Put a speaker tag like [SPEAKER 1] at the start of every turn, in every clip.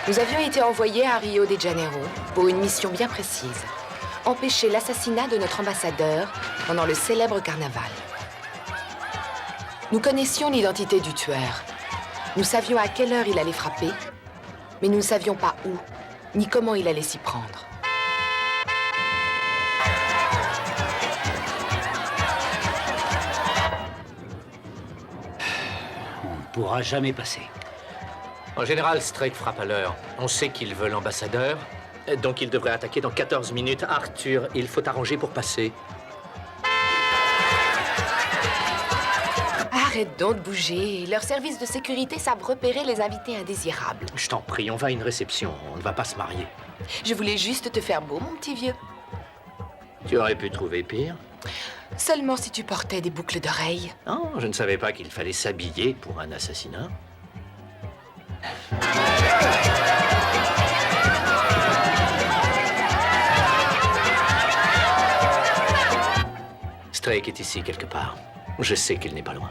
[SPEAKER 1] Nous avions été envoyés à Rio de Janeiro pour une mission bien précise. Empêcher l'assassinat de notre ambassadeur pendant le célèbre carnaval. Nous connaissions l'identité du tueur. Nous savions à quelle heure il allait frapper, mais nous ne savions pas où, ni comment il allait s'y prendre.
[SPEAKER 2] On ne pourra jamais passer.
[SPEAKER 3] En général, Strake frappe à l'heure. On sait qu'il veut l'ambassadeur, donc il devrait attaquer dans 14 minutes. Arthur, il faut arranger pour passer.
[SPEAKER 1] Arrête donc de bouger. Leurs services de sécurité savent repérer les invités indésirables.
[SPEAKER 3] Je t'en prie, on va à une réception. On ne va pas se marier.
[SPEAKER 1] Je voulais juste te faire beau, mon petit vieux.
[SPEAKER 3] Tu aurais pu trouver pire.
[SPEAKER 1] Seulement si tu portais des boucles d'oreilles.
[SPEAKER 3] Non, je ne savais pas qu'il fallait s'habiller pour un assassinat. Strake est ici quelque part. Je sais qu'il n'est pas loin.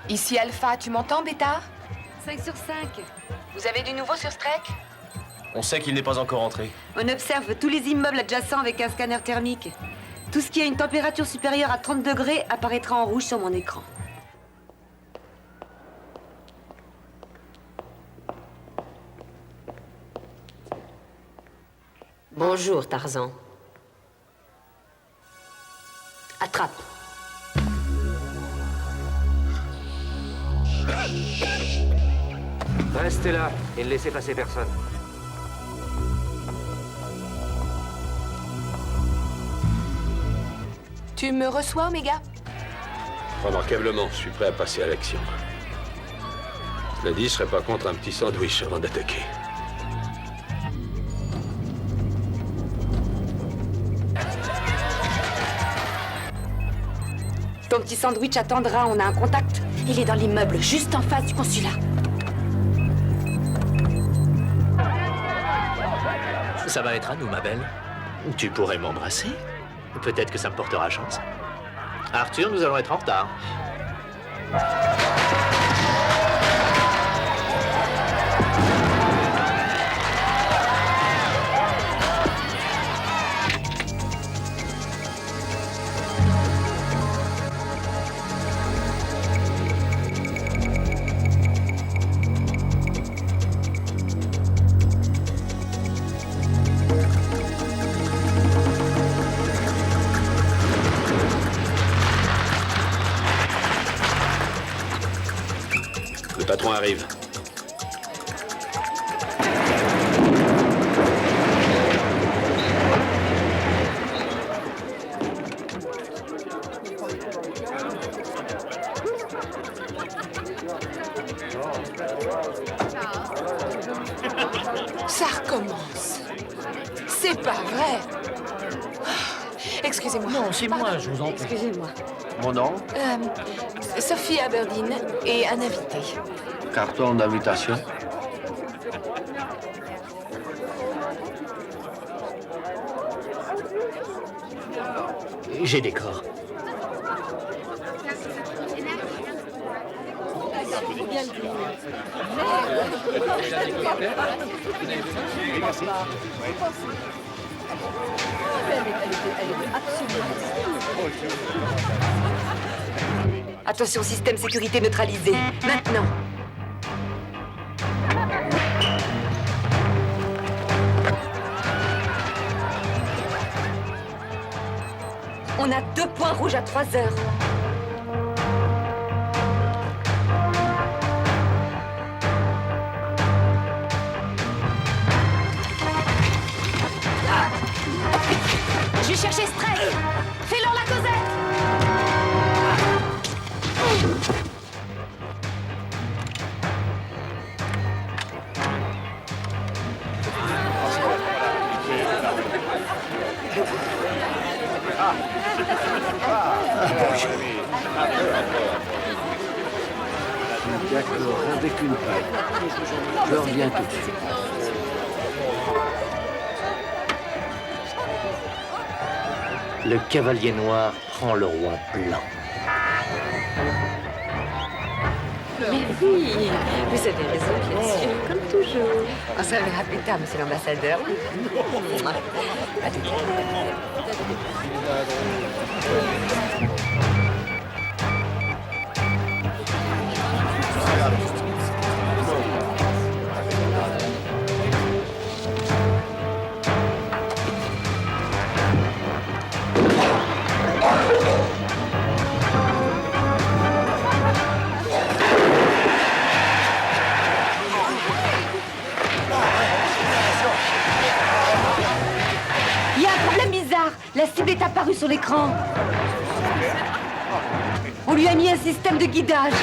[SPEAKER 1] Ici Alpha, tu m'entends, Beta?
[SPEAKER 4] 5 sur 5.
[SPEAKER 1] Vous avez du nouveau sur Strake?
[SPEAKER 5] On sait qu'il n'est pas encore entré.
[SPEAKER 4] On observe tous les immeubles adjacents avec un scanner thermique. Tout ce qui a une température supérieure à 30 degrés apparaîtra en rouge sur mon écran.
[SPEAKER 6] Bonjour, Tarzan. Attrape.
[SPEAKER 7] Restez là et ne laissez passer personne.
[SPEAKER 1] Tu me reçois, Omega?
[SPEAKER 8] Remarquablement, je suis prêt à passer à l'action. Cela dit, je serais pas contre un petit sandwich avant d'attaquer.
[SPEAKER 4] Ton petit sandwich attendra, on a un contact. Il est dans l'immeuble, juste en face du consulat.
[SPEAKER 3] Ça va être à nous, ma belle. Tu pourrais m'embrasser. Peut-être que ça me portera chance. Arthur, nous allons être en retard.
[SPEAKER 8] Le patron arrive.
[SPEAKER 1] Ça recommence. C'est pas vrai. Excusez-moi.
[SPEAKER 2] Non, c'est moi, je vous en prie.
[SPEAKER 4] Excusez-moi.
[SPEAKER 5] Mon nom?
[SPEAKER 1] Sophie Aberdeen et un invité.
[SPEAKER 5] Carton d'invitation.
[SPEAKER 3] J'ai des corps.
[SPEAKER 4] Attention, système sécurité neutralisé. Maintenant. On a 2 points rouges à 3 heures.
[SPEAKER 2] D'accord, avec une paille. Je reviens tout de suite.
[SPEAKER 3] Le cavalier noir prend le roi blanc.
[SPEAKER 6] Mais oui, vous avez raison, bien sûr, comme toujours.
[SPEAKER 1] On se reverra plus tard, monsieur l'ambassadeur. À tout à l'heure.
[SPEAKER 4] Il y a un problème bizarre. La cible est apparue sur l'écran. On lui a mis un système de guidage.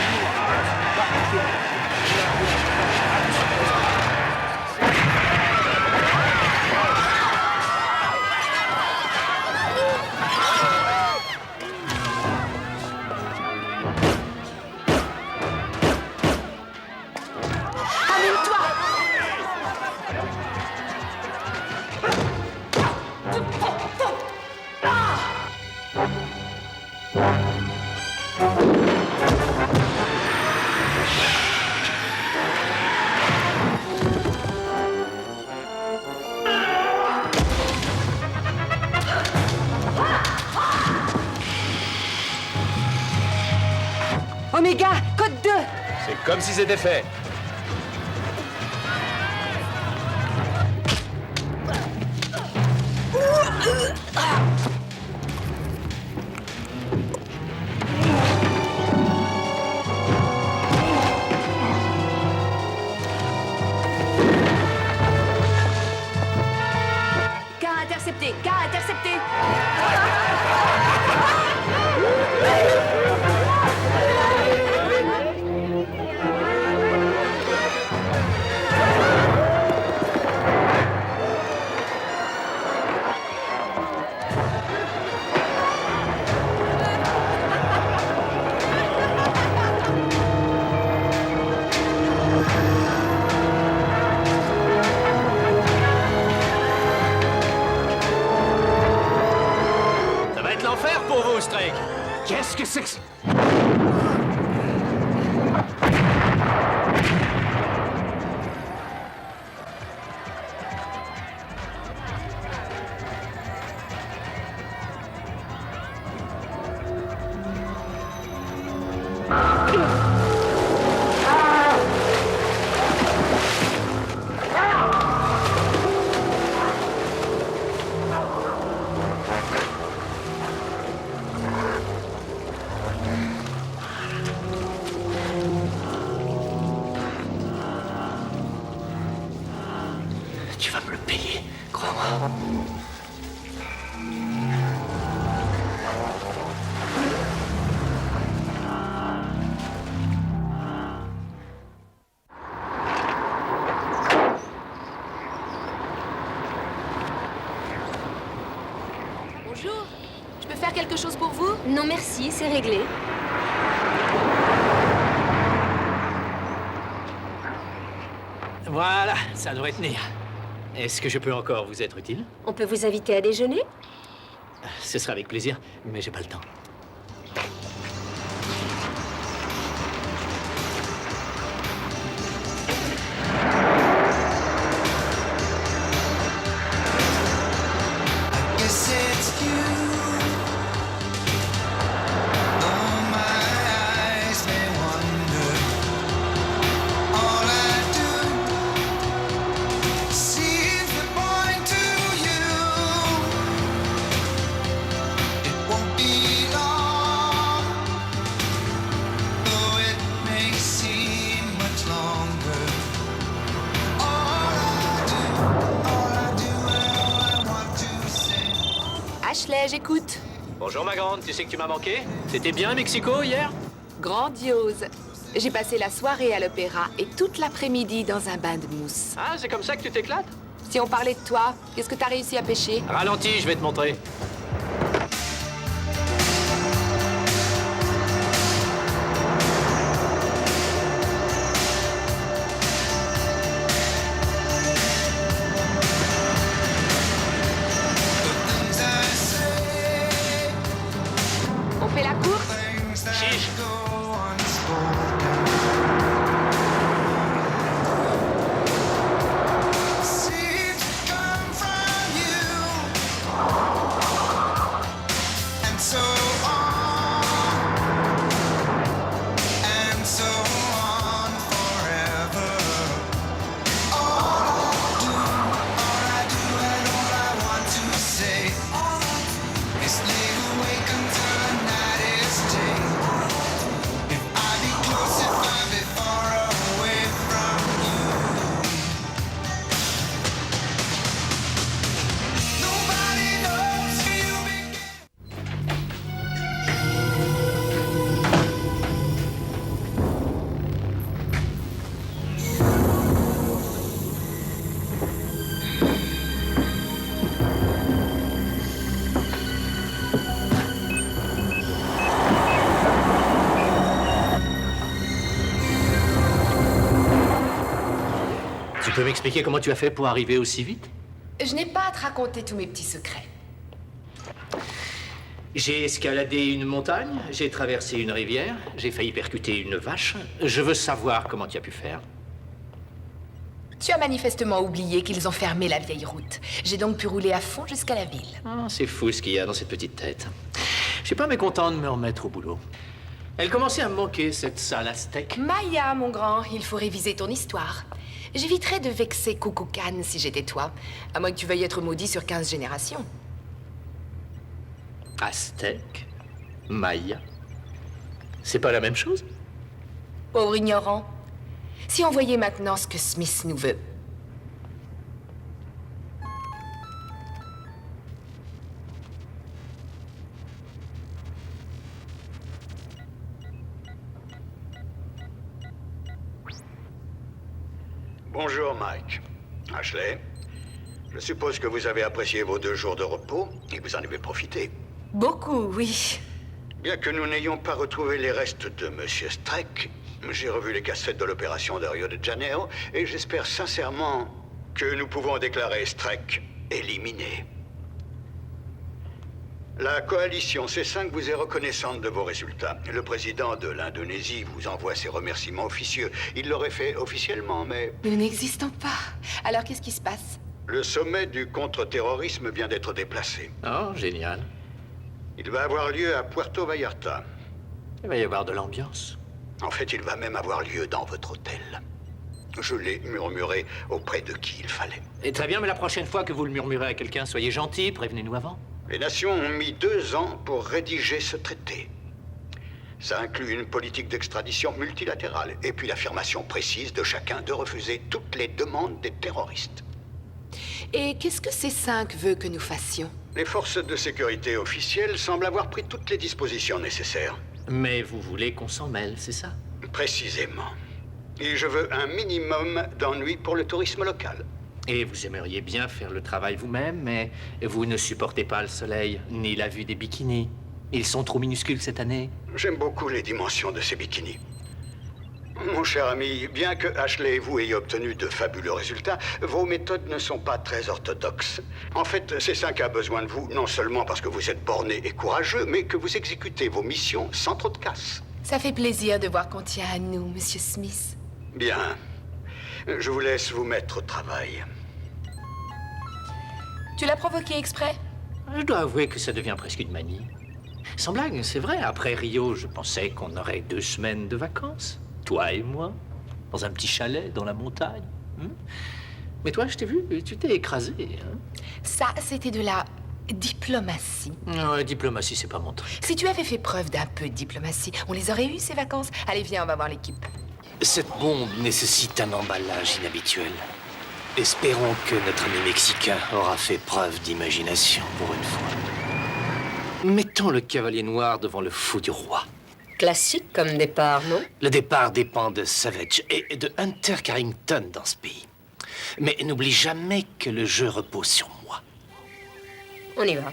[SPEAKER 4] Oméga, code 2.
[SPEAKER 5] C'est comme si c'était fait.
[SPEAKER 4] Cas intercepté, cas intercepté.
[SPEAKER 3] Ça va être l'enfer pour vous, Strake. Qu'est-ce que c'est que ça? Tu vas me le payer, crois-moi.
[SPEAKER 1] Bonjour. Je peux faire quelque chose pour vous?
[SPEAKER 6] Non merci, c'est réglé.
[SPEAKER 3] Voilà, ça devrait tenir. Est-ce que je peux encore vous être utile?
[SPEAKER 6] On peut vous inviter à déjeuner?
[SPEAKER 3] Ce sera avec plaisir, mais j'ai pas le temps.
[SPEAKER 9] Guess it's you. Oh, my eyes may wander. All I do seems to point to you. It won't be long, though it may seem much longer. All I do, all I want to say.
[SPEAKER 1] Ashley, j'écoute.
[SPEAKER 3] Bonjour ma grande, tu sais que tu m'as manqué? C'était bien Mexico hier?
[SPEAKER 1] Grandiose. J'ai passé la soirée à l'opéra et toute l'après-midi dans un bain de mousse.
[SPEAKER 3] Ah, c'est comme ça que tu t'éclates?
[SPEAKER 1] Si on parlait de toi, qu'est-ce que t'as réussi à pêcher?
[SPEAKER 3] Ralentis, je vais te montrer. peux m'expliquer comment tu as fait pour arriver aussi vite?
[SPEAKER 1] Je n'ai pas à te raconter tous mes petits secrets.
[SPEAKER 3] J'ai escaladé une montagne, j'ai traversé une rivière, j'ai failli percuter une vache. Je veux savoir comment tu as pu faire.
[SPEAKER 1] Tu as manifestement oublié qu'ils ont fermé la vieille route. J'ai donc pu rouler à fond jusqu'à la ville.
[SPEAKER 3] Ah, c'est fou ce qu'il y a dans cette petite tête. Je suis pas mécontent de me remettre au boulot. Elle commençait à me manquer, cette salle à steak.
[SPEAKER 1] Maya, mon grand, il faut réviser ton histoire. J'éviterais de vexer Kukulkan si j'étais toi, à moins que tu veuilles être maudit sur 15 générations.
[SPEAKER 3] Aztèque, Maya. C'est pas la même chose?
[SPEAKER 1] Pauvre ignorant. Si on voyait maintenant ce que Smith nous veut.
[SPEAKER 10] Bonjour, Mike. Ashley, je suppose que vous avez apprécié vos 2 jours de repos et que vous en avez profité.
[SPEAKER 1] Beaucoup, oui.
[SPEAKER 10] Bien que nous n'ayons pas retrouvé les restes de Monsieur Streck, j'ai revu les cassettes de l'opération de Rio de Janeiro et j'espère sincèrement que nous pouvons déclarer Streck éliminé. La coalition C5 vous est reconnaissante de vos résultats. Le président de l'Indonésie vous envoie ses remerciements officieux. Il l'aurait fait officiellement, mais...
[SPEAKER 1] Nous n'existons pas. Alors qu'est-ce qui se passe?
[SPEAKER 10] Le sommet du contre-terrorisme vient d'être déplacé.
[SPEAKER 3] Oh, génial.
[SPEAKER 10] Il va avoir lieu à Puerto Vallarta.
[SPEAKER 3] Il va y avoir de l'ambiance.
[SPEAKER 10] En fait, il va même avoir lieu dans votre hôtel. Je l'ai murmuré auprès de qui il fallait.
[SPEAKER 3] Et très bien, mais la prochaine fois que vous le murmurez à quelqu'un, soyez gentil, prévenez-nous avant.
[SPEAKER 10] Les nations ont mis 2 ans pour rédiger ce traité. Ça inclut une politique d'extradition multilatérale et puis l'affirmation précise de chacun de refuser toutes les demandes des terroristes.
[SPEAKER 1] Et qu'est-ce que C5 veut que nous fassions?
[SPEAKER 10] Les forces de sécurité officielles semblent avoir pris toutes les dispositions nécessaires.
[SPEAKER 3] Mais vous voulez qu'on s'en mêle, c'est ça?
[SPEAKER 10] Précisément. Et je veux un minimum d'ennui pour le tourisme local.
[SPEAKER 3] Et vous aimeriez bien faire le travail vous-même, mais vous ne supportez pas le soleil, ni la vue des bikinis. Ils sont trop minuscules cette année.
[SPEAKER 10] J'aime beaucoup les dimensions de ces bikinis. Mon cher ami, bien que Ashley et vous ayez obtenu de fabuleux résultats, vos méthodes ne sont pas très orthodoxes. En fait, C5 a besoin de vous, non seulement parce que vous êtes borné et courageux, mais que vous exécutez vos missions sans trop de casse.
[SPEAKER 1] Ça fait plaisir de voir qu'on tient à nous, Monsieur Smith.
[SPEAKER 10] Bien. Je vous laisse vous mettre au travail.
[SPEAKER 1] Tu l'as provoqué exprès?
[SPEAKER 3] Je dois avouer que ça devient presque une manie. Sans blague, c'est vrai, après Rio, je pensais qu'on aurait 2 semaines de vacances. Toi et moi, dans un petit chalet dans la montagne. Mais toi, je t'ai vu, tu t'es écrasé.
[SPEAKER 1] Ça, c'était de la diplomatie.
[SPEAKER 3] Non, la diplomatie, c'est pas mon truc.
[SPEAKER 1] Si tu avais fait preuve d'un peu de diplomatie, on les aurait eues, ces vacances. Allez, viens, on va voir l'équipe.
[SPEAKER 2] Cette bombe nécessite un emballage inhabituel. Espérons que notre ami mexicain aura fait preuve d'imagination pour une fois. Mettons le cavalier noir devant le fou du roi.
[SPEAKER 6] Classique comme départ, non?
[SPEAKER 2] Le départ dépend de Savage et de Hunter Carrington dans ce pays. Mais n'oublie jamais que le jeu repose sur moi.
[SPEAKER 6] On y va.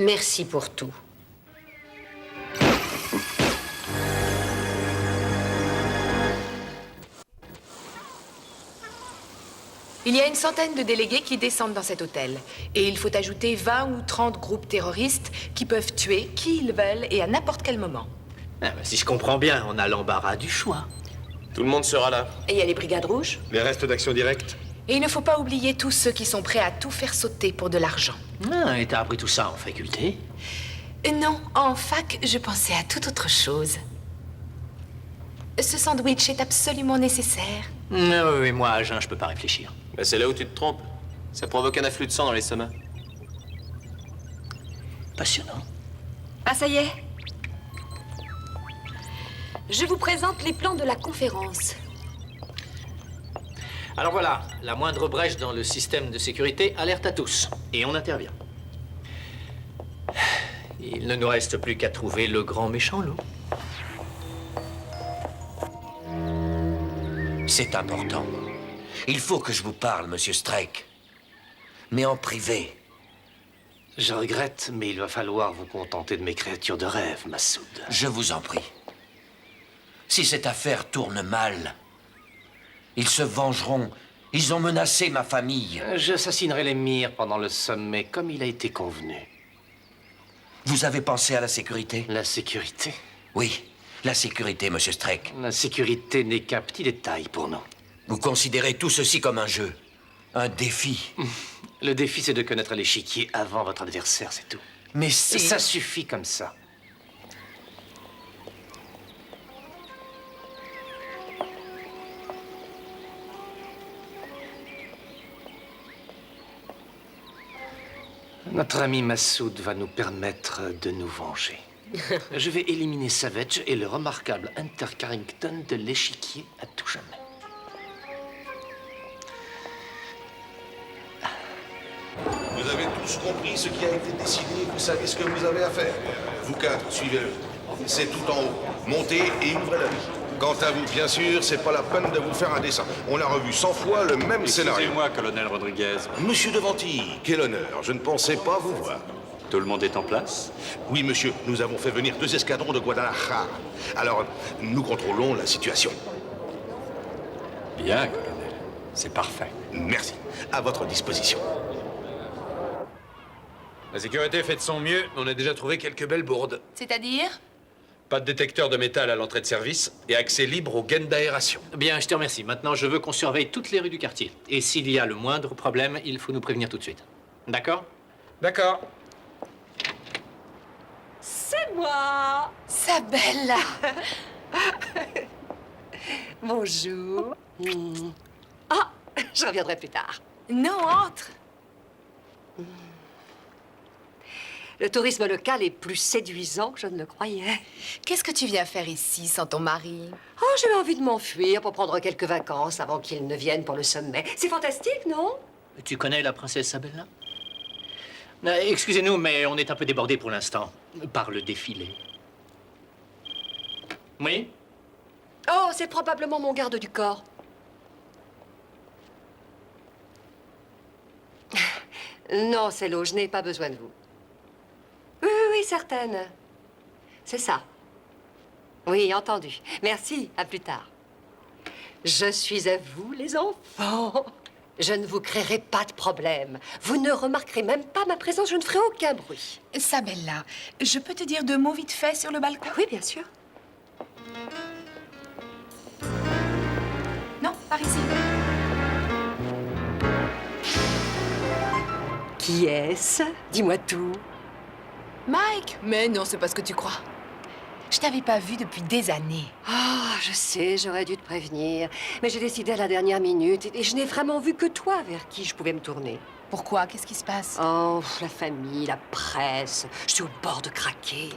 [SPEAKER 6] Merci pour tout.
[SPEAKER 1] Il y a une centaine de délégués qui descendent dans cet hôtel. Et il faut ajouter 20 ou 30 groupes terroristes qui peuvent tuer qui ils veulent et à n'importe quel moment.
[SPEAKER 3] Ah, bah, si je comprends bien, on a l'embarras du choix.
[SPEAKER 5] Tout le monde sera là.
[SPEAKER 6] Et il y a les brigades rouges?
[SPEAKER 5] Les restes d'Action Directe?
[SPEAKER 1] Et il ne faut pas oublier tous ceux qui sont prêts à tout faire sauter pour de l'argent.
[SPEAKER 3] Ah, et t'as appris tout ça en faculté?
[SPEAKER 1] Non, en fac, je pensais à toute autre chose. Ce sandwich est absolument nécessaire.
[SPEAKER 3] Oui, moi, à jeun, je peux pas réfléchir.
[SPEAKER 7] Bah, c'est là où tu te trompes. Ça provoque un afflux de sang dans l'estomac.
[SPEAKER 3] Passionnant.
[SPEAKER 6] Ah, ça y est. Je vous présente les plans de la conférence.
[SPEAKER 3] Alors voilà, la moindre brèche dans le système de sécurité alerte à tous. Et on intervient. Il ne nous reste plus qu'à trouver le grand méchant loup.
[SPEAKER 11] C'est important. Il faut que je vous parle, monsieur Strake. Mais en privé.
[SPEAKER 2] Je regrette, mais il va falloir vous contenter de mes créatures de rêve, Massoud.
[SPEAKER 11] Je vous en prie. Si cette affaire tourne mal, ils se vengeront. Ils ont menacé ma famille.
[SPEAKER 2] J'assassinerai l'émir pendant le sommet, comme il a été convenu.
[SPEAKER 11] Vous avez pensé à la sécurité?
[SPEAKER 2] La sécurité?
[SPEAKER 11] Oui, la sécurité, monsieur Strake.
[SPEAKER 2] La sécurité n'est qu'un petit détail pour nous.
[SPEAKER 11] Vous considérez tout ceci comme un jeu, un défi.
[SPEAKER 2] Le défi, c'est de connaître l'échiquier avant votre adversaire, c'est tout.
[SPEAKER 11] Mais si...
[SPEAKER 2] Ça suffit comme ça. Notre ami Massoud va nous permettre de nous venger. Je vais éliminer Savage et le remarquable Hunter Carrington de l'échiquier à tout jamais.
[SPEAKER 12] Vous avez tous compris ce qui a été décidé, vous savez ce que vous avez à faire. Vous quatre, suivez-le. C'est tout en haut. Montez et ouvrez la vie. Quant à vous, bien sûr, c'est pas la peine de vous faire un dessin. On a revu 100 fois le même scénario.
[SPEAKER 7] Excusez-moi, colonel Rodriguez.
[SPEAKER 12] Monsieur Devanty, quel honneur. Je ne pensais pas vous voir.
[SPEAKER 7] Tout le monde est en place?
[SPEAKER 12] Oui, monsieur, nous avons fait venir 2 escadrons de Guadalajara. Alors, nous contrôlons la situation.
[SPEAKER 7] Bien, colonel. C'est parfait.
[SPEAKER 12] Merci. À votre disposition.
[SPEAKER 8] La sécurité fait de son mieux, mais on a déjà trouvé quelques belles bourdes.
[SPEAKER 1] C'est-à-dire?
[SPEAKER 8] Pas de détecteur de métal à l'entrée de service et accès libre aux gaines d'aération.
[SPEAKER 3] Bien, je te remercie. Maintenant, je veux qu'on surveille toutes les rues du quartier. Et s'il y a le moindre problème, il faut nous prévenir tout de suite. D'accord?
[SPEAKER 8] D'accord.
[SPEAKER 6] C'est moi.
[SPEAKER 1] Sabella.
[SPEAKER 6] Bonjour. Ah, je reviendrai plus tard.
[SPEAKER 1] Non, entre.
[SPEAKER 6] Le tourisme local est plus séduisant que je ne le croyais.
[SPEAKER 1] Qu'est-ce que tu viens faire ici sans ton mari?
[SPEAKER 6] Oh, j'ai envie de m'enfuir pour prendre quelques vacances avant qu'il ne vienne pour le sommet. C'est fantastique, non?
[SPEAKER 3] Tu connais la princesse Isabella? Excusez-nous, mais on est un peu débordé pour l'instant par le défilé. Oui?
[SPEAKER 6] Oh, c'est probablement mon garde du corps. Non, c'est l'eau, je n'ai pas besoin de vous. Oui, certaine. C'est ça. Oui, entendu. Merci, à plus tard. Je suis à vous, les enfants. Je ne vous créerai pas de problème. Vous ne remarquerez même pas ma présence, je ne ferai aucun bruit.
[SPEAKER 1] Sabella, je peux te dire 2 mots vite fait sur le balcon?
[SPEAKER 6] Oui, bien sûr.
[SPEAKER 1] Non, par ici.
[SPEAKER 6] Qui est-ce? Dis-moi tout.
[SPEAKER 1] Mike? Mais non, c'est pas ce que tu crois. Je t'avais pas vu depuis des années.
[SPEAKER 6] Ah, je sais, j'aurais dû te prévenir. Mais j'ai décidé à la dernière minute et je n'ai vraiment vu que toi vers qui je pouvais me tourner.
[SPEAKER 1] Pourquoi? Qu'est-ce qui se passe?
[SPEAKER 6] Oh, la famille, la presse. Je suis au bord de craquer.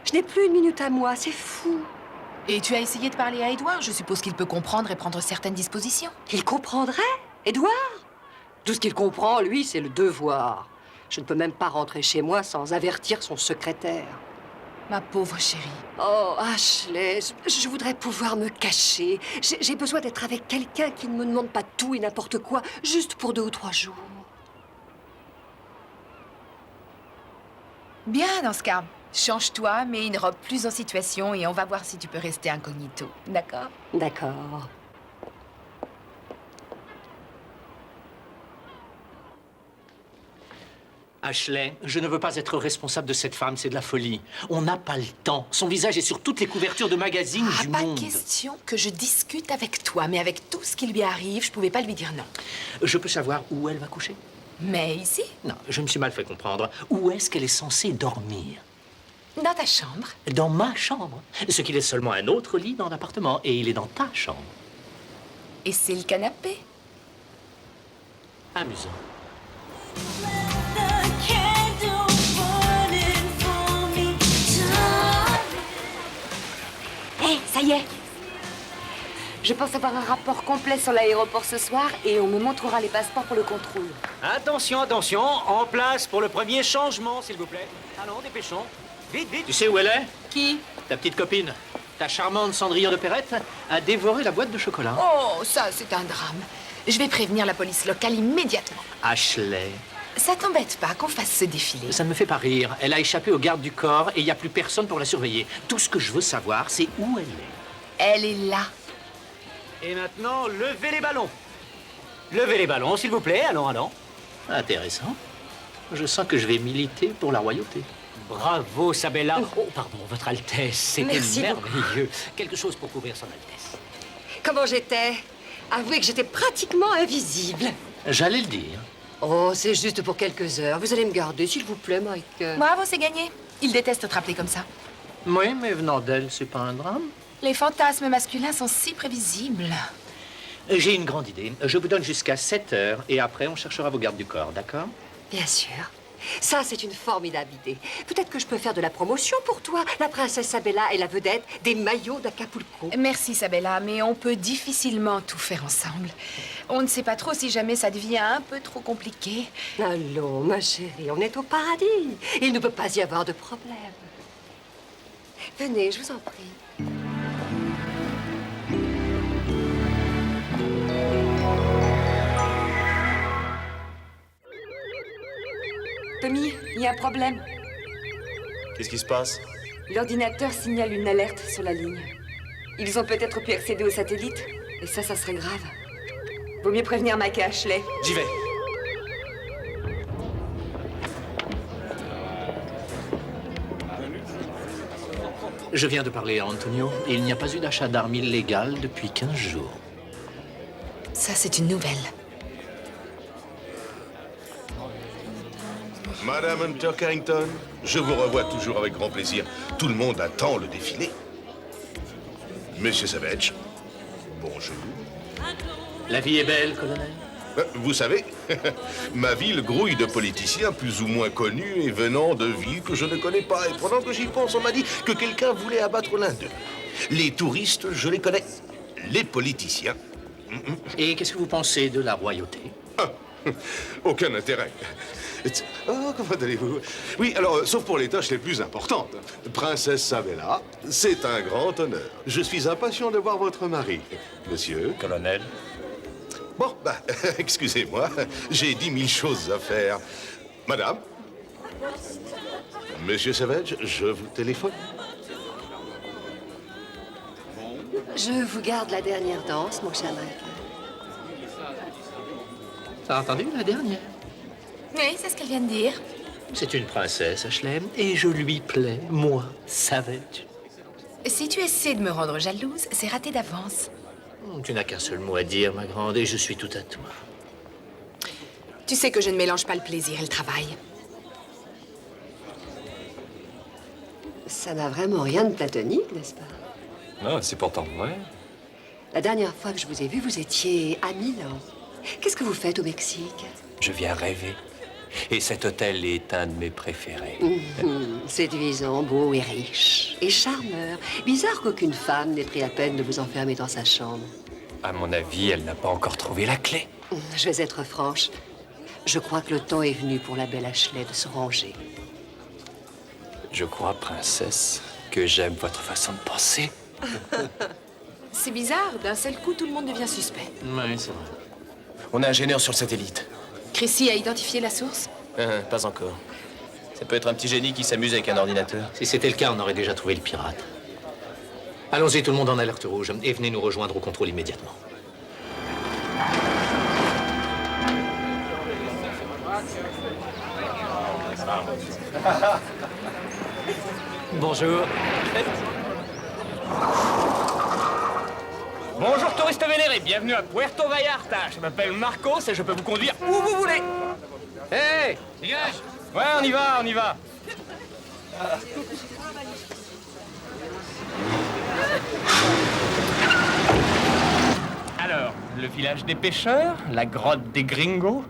[SPEAKER 6] Je n'ai plus une minute à moi, c'est fou.
[SPEAKER 1] Et tu as essayé de parler à Édouard? Je suppose qu'il peut comprendre et prendre certaines dispositions.
[SPEAKER 6] Il comprendrait? Édouard? Tout ce qu'il comprend, lui, c'est le devoir. Je ne peux même pas rentrer chez moi sans avertir son secrétaire.
[SPEAKER 1] Ma pauvre chérie.
[SPEAKER 6] Oh, Ashley, je voudrais pouvoir me cacher. J'ai besoin d'être avec quelqu'un qui ne me demande pas tout et n'importe quoi, juste pour 2 ou 3 jours.
[SPEAKER 1] Bien, dans ce cas. Change-toi, mets une robe plus en situation et on va voir si tu peux rester incognito. D'accord?
[SPEAKER 6] D'accord.
[SPEAKER 3] Ashley, je ne veux pas être responsable de cette femme, c'est de la folie. On n'a pas le temps. Son visage est sur toutes les couvertures de magazines du
[SPEAKER 1] Pas
[SPEAKER 3] monde.
[SPEAKER 1] question que je discute avec toi, mais avec tout ce qui lui arrive, je pouvais pas lui dire non.
[SPEAKER 3] Je peux savoir où elle va coucher?
[SPEAKER 1] Mais ici,
[SPEAKER 3] Non, je me suis mal fait comprendre. Où est-ce qu'elle est censée dormir?
[SPEAKER 1] dans ta chambre.
[SPEAKER 3] Dans ma chambre. Ce qui laisse seulement un autre lit dans l'appartement. Et il est dans ta chambre.
[SPEAKER 1] Et c'est le canapé.
[SPEAKER 3] Amusant.
[SPEAKER 4] Hé, ça y est. Je pense avoir un rapport complet sur l'aéroport ce soir et on me montrera les passeports pour le contrôle.
[SPEAKER 3] Attention, attention. En place pour le premier changement, s'il vous plaît. Allons, dépêchons. Vite, vite. Tu sais où elle est?
[SPEAKER 1] Qui?
[SPEAKER 3] Ta petite copine. Ta charmante Cendrillon de Perrette a dévoré la boîte de chocolat.
[SPEAKER 1] Oh, ça, c'est un drame. Je vais prévenir la police locale immédiatement.
[SPEAKER 3] Ashley.
[SPEAKER 1] Ça t'embête pas qu'on fasse ce défilé?
[SPEAKER 3] Ça ne me fait pas rire. Elle a échappé aux gardes du corps et il n'y a plus personne pour la surveiller. Tout ce que je veux savoir, c'est où elle est.
[SPEAKER 1] Elle est là.
[SPEAKER 3] Et maintenant, levez les ballons. Levez les ballons, s'il vous plaît. Allons, allons. Intéressant. Je sens que je vais militer pour la royauté. Bravo, Sabella. Oh, pardon, Votre Altesse. C'était
[SPEAKER 6] Merci
[SPEAKER 3] merveilleux. Quelque chose pour couvrir Son Altesse.
[SPEAKER 6] Comment j'étais? Avouez que j'étais pratiquement invisible.
[SPEAKER 3] J'allais le dire.
[SPEAKER 6] Oh, c'est juste pour quelques heures. Vous allez me garder, s'il vous plaît, Mike.
[SPEAKER 1] Bravo, c'est gagné. Il déteste te rappeler comme ça.
[SPEAKER 3] Oui, mais venant d'elle, c'est pas un drame.
[SPEAKER 1] Les fantasmes masculins sont si prévisibles.
[SPEAKER 3] J'ai une grande idée. Je vous donne jusqu'à 7 heures et après, on cherchera vos gardes du corps, d'accord?
[SPEAKER 6] Bien sûr. Ça, c'est une formidable idée. Peut-être que je peux faire de la promotion pour toi. La princesse Sabella est la vedette des maillots d'Acapulco.
[SPEAKER 1] Merci, Sabella, mais on peut difficilement tout faire ensemble. On ne sait pas trop si jamais ça devient un peu trop compliqué.
[SPEAKER 6] Allons, ma chérie, on est au paradis. Il ne peut pas y avoir de problème. Venez, je vous en prie.
[SPEAKER 4] Tommy, il y a un problème.
[SPEAKER 5] Qu'est-ce qui se passe?
[SPEAKER 4] L'ordinateur signale une alerte sur la ligne. Ils ont peut-être pu accéder au satellite, et ça serait grave. Vaut mieux prévenir Mike et Ashley.
[SPEAKER 5] J'y vais.
[SPEAKER 3] Je viens de parler à Antonio et il n'y a pas eu d'achat d'armes illégales depuis 15 jours.
[SPEAKER 1] Ça, c'est une nouvelle.
[SPEAKER 12] Madame Hunter Carrington, je vous revois toujours avec grand plaisir. Tout le monde attend le défilé. Monsieur Savage, bonjour.
[SPEAKER 3] La vie est belle, colonel.
[SPEAKER 12] Vous savez, ma ville grouille de politiciens plus ou moins connus et venant de villes que je ne connais pas. Et pendant que j'y pense, on m'a dit que quelqu'un voulait abattre l'un d'eux. Les touristes, je les connais. Les politiciens.
[SPEAKER 3] Et qu'est-ce que vous pensez de la royauté?
[SPEAKER 12] Aucun intérêt. Oh, comment allez-vous? Oui, alors, sauf pour les tâches les plus importantes. Princesse Sabella, c'est un grand honneur. Je suis impatient de voir votre mari. Monsieur?
[SPEAKER 7] Colonel.
[SPEAKER 12] Bon, bah, excusez-moi, j'ai 10 000 choses à faire. Madame? Monsieur Savage, je vous téléphone.
[SPEAKER 6] Je vous garde la dernière danse, mon cher Mike.
[SPEAKER 3] T'as entendu la dernière?
[SPEAKER 1] Oui, c'est ce qu'elle vient de dire.
[SPEAKER 3] C'est une princesse, Ashley, et je lui plais, moi, Savage.
[SPEAKER 1] Si tu essaies de me rendre jalouse, c'est raté d'avance.
[SPEAKER 3] Tu n'as qu'un seul mot à dire, ma grande, et je suis tout à toi.
[SPEAKER 1] Tu sais que je ne mélange pas le plaisir et le travail.
[SPEAKER 6] Ça n'a vraiment rien de platonique, n'est-ce pas?
[SPEAKER 7] Ah, c'est pourtant vrai.
[SPEAKER 6] La dernière fois que je vous ai vu, vous étiez à Milan. Qu'est-ce que vous faites au Mexique?
[SPEAKER 7] Je viens rêver. Et cet hôtel est un de mes préférés.
[SPEAKER 6] Séduisant, beau et riche. Et charmeur. Bizarre qu'aucune femme n'ait pris la peine de vous enfermer dans sa chambre.
[SPEAKER 7] À mon avis, elle n'a pas encore trouvé la clé.
[SPEAKER 6] Je vais être franche. Je crois que le temps est venu pour la belle Ashley de se ranger.
[SPEAKER 7] Je crois, princesse, que j'aime votre façon de penser.
[SPEAKER 1] C'est bizarre, d'un seul coup, tout le monde devient suspect.
[SPEAKER 3] Oui, c'est vrai.
[SPEAKER 7] On a un ingénieur sur le satellite.
[SPEAKER 1] Chrissy a identifié la source?
[SPEAKER 7] Pas encore. Ça peut être un petit génie qui s'amuse avec un ordinateur.
[SPEAKER 3] Si c'était le cas, on aurait déjà trouvé le pirate. Allons-y, tout le monde en alerte rouge, et venez nous rejoindre au contrôle immédiatement. Bonjour.
[SPEAKER 13] Bonjour touristes vénérés, bienvenue à Puerto Vallarta. Je m'appelle Marcos et je peux vous conduire où vous voulez. Hé, dégage. Ouais, on y va, on y va. Alors, le village des pêcheurs, la grotte des gringos,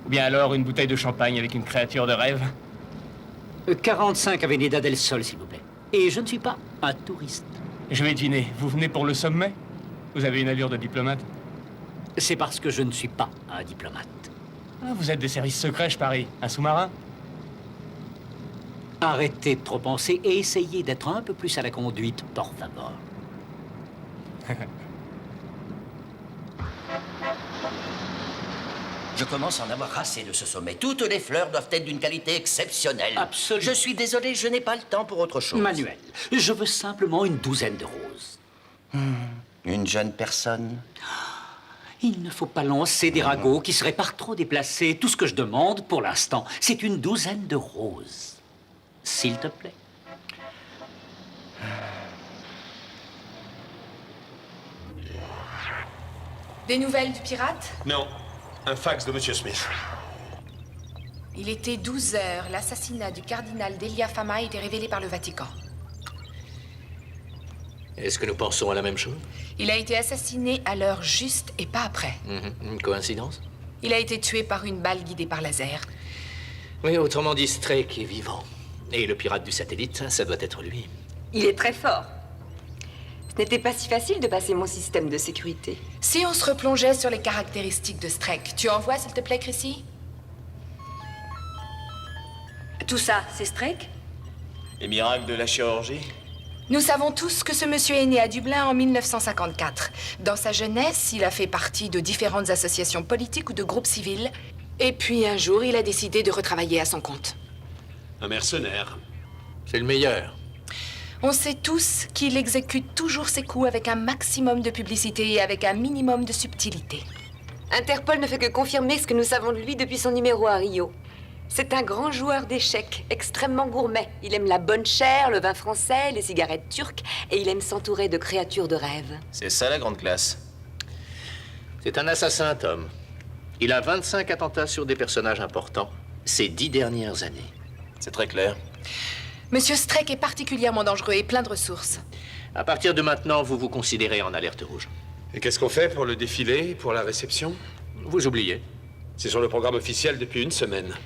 [SPEAKER 13] ou bien alors une bouteille de champagne avec une créature de rêve?
[SPEAKER 3] 45 Avenida del Sol, s'il vous plaît. Et je ne suis pas un touriste.
[SPEAKER 13] Je vais deviner, vous venez pour le sommet? Vous avez une allure de diplomate?
[SPEAKER 3] C'est parce que je ne suis pas un diplomate.
[SPEAKER 13] Ah, vous êtes des services secrets, je parie. Un sous-marin?
[SPEAKER 3] Arrêtez de trop penser et essayez d'être un peu plus à la conduite, por favor.
[SPEAKER 11] Je commence à en avoir assez de ce sommet. Toutes les fleurs doivent être d'une qualité exceptionnelle.
[SPEAKER 3] Absolument.
[SPEAKER 11] Je suis désolé, je n'ai pas le temps pour autre chose.
[SPEAKER 3] Manuel, je veux simplement une douzaine de roses.
[SPEAKER 11] Une jeune personne?
[SPEAKER 3] Il ne faut pas lancer des ragots qui seraient par trop déplacés. Tout ce que je demande, pour l'instant, c'est une douzaine de roses. S'il te plaît.
[SPEAKER 1] Des nouvelles du pirate?
[SPEAKER 12] Non. Un fax de Monsieur Smith.
[SPEAKER 1] Il était 12 heures. L'assassinat du cardinal Delia Fama a été révélé par le Vatican.
[SPEAKER 2] Est-ce que nous pensons à la même chose?
[SPEAKER 1] Il a été assassiné à l'heure juste et pas après.
[SPEAKER 2] Une coïncidence?
[SPEAKER 1] Il a été tué par une balle guidée par laser.
[SPEAKER 2] Oui, autrement dit, Strake est vivant. Et le pirate du satellite, ça doit être lui.
[SPEAKER 4] Il est très fort. Ce n'était pas si facile de passer mon système de sécurité.
[SPEAKER 1] Si on se replongeait sur les caractéristiques de Strake, tu envoies, s'il te plaît, Chrissy?
[SPEAKER 4] Tout ça, c'est Strake?
[SPEAKER 5] Les miracles de la chirurgie?
[SPEAKER 1] Nous savons tous que ce monsieur est né à Dublin en 1954. Dans sa jeunesse, il a fait partie de différentes associations politiques ou de groupes civils. Et puis un jour, il a décidé de retravailler à son compte.
[SPEAKER 8] Un mercenaire.
[SPEAKER 2] C'est le meilleur.
[SPEAKER 1] On sait tous qu'il exécute toujours ses coups avec un maximum de publicité et avec un minimum de subtilité.
[SPEAKER 4] Interpol ne fait que confirmer ce que nous savons de lui depuis son numéro à Rio. C'est un grand joueur d'échecs, extrêmement gourmet. Il aime la bonne chair, le vin français, les cigarettes turques, et il aime s'entourer de créatures de rêve.
[SPEAKER 5] C'est ça la grande classe.
[SPEAKER 2] C'est un assassin, Tom. Il a 25 attentats sur des personnages importants ces 10 dernières années.
[SPEAKER 5] C'est très clair.
[SPEAKER 1] Monsieur Strake est particulièrement dangereux et plein de ressources.
[SPEAKER 2] À partir de maintenant, vous vous considérez en alerte rouge.
[SPEAKER 8] Et qu'est-ce qu'on fait pour le défilé, pour la réception?
[SPEAKER 2] Vous oubliez.
[SPEAKER 8] C'est sur le programme officiel depuis une semaine.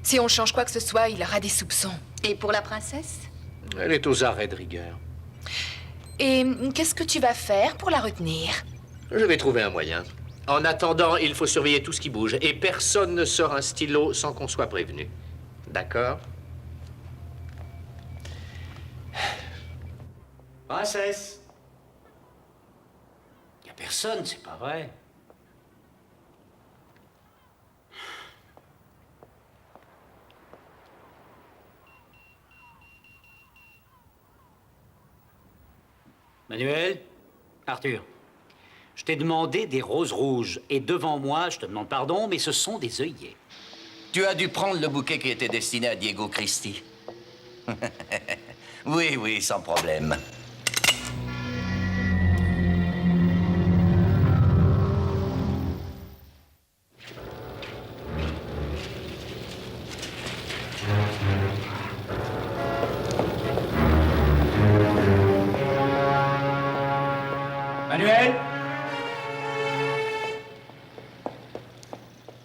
[SPEAKER 1] Si on change quoi que ce soit, il aura des soupçons.
[SPEAKER 4] Et pour la princesse?
[SPEAKER 2] Elle est aux arrêts de rigueur.
[SPEAKER 1] Et qu'est-ce que tu vas faire pour la retenir?
[SPEAKER 2] Je vais trouver un moyen. En attendant, il faut surveiller tout ce qui bouge. Et personne ne sort un stylo sans qu'on soit prévenu. D'accord?
[SPEAKER 3] Princesse. Il n'y a personne, c'est pas vrai. Manuel, Arthur, je t'ai demandé des roses rouges. Et devant moi, je te demande pardon, mais ce sont des œillets.
[SPEAKER 11] Tu as dû prendre le bouquet qui était destiné à Diego Christie. Oui, oui, sans problème.
[SPEAKER 13] Manuel?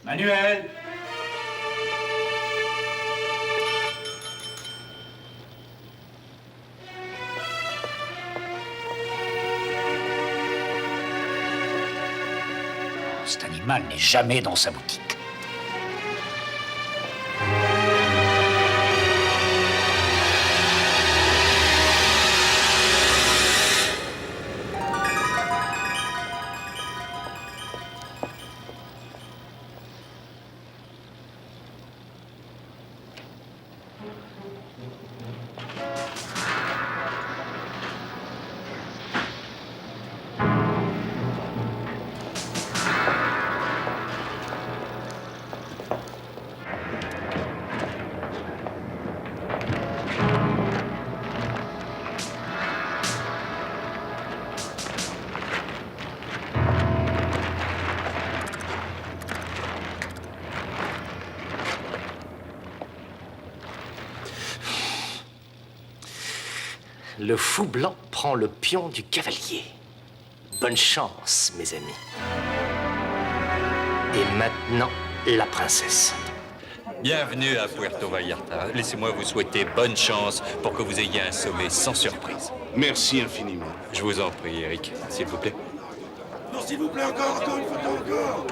[SPEAKER 13] Manuel?
[SPEAKER 3] Cet animal n'est jamais dans sa boutique.
[SPEAKER 2] le fou blanc prend le pion du cavalier. Bonne chance, mes amis. Et maintenant, la princesse.
[SPEAKER 7] Bienvenue à Puerto Vallarta. Laissez-moi vous souhaiter bonne chance pour que vous ayez un sommet sans surprise.
[SPEAKER 12] Merci infiniment.
[SPEAKER 7] Je vous en prie, Eric, s'il vous plaît.
[SPEAKER 9] Non, s'il vous plaît, encore une photo, encore.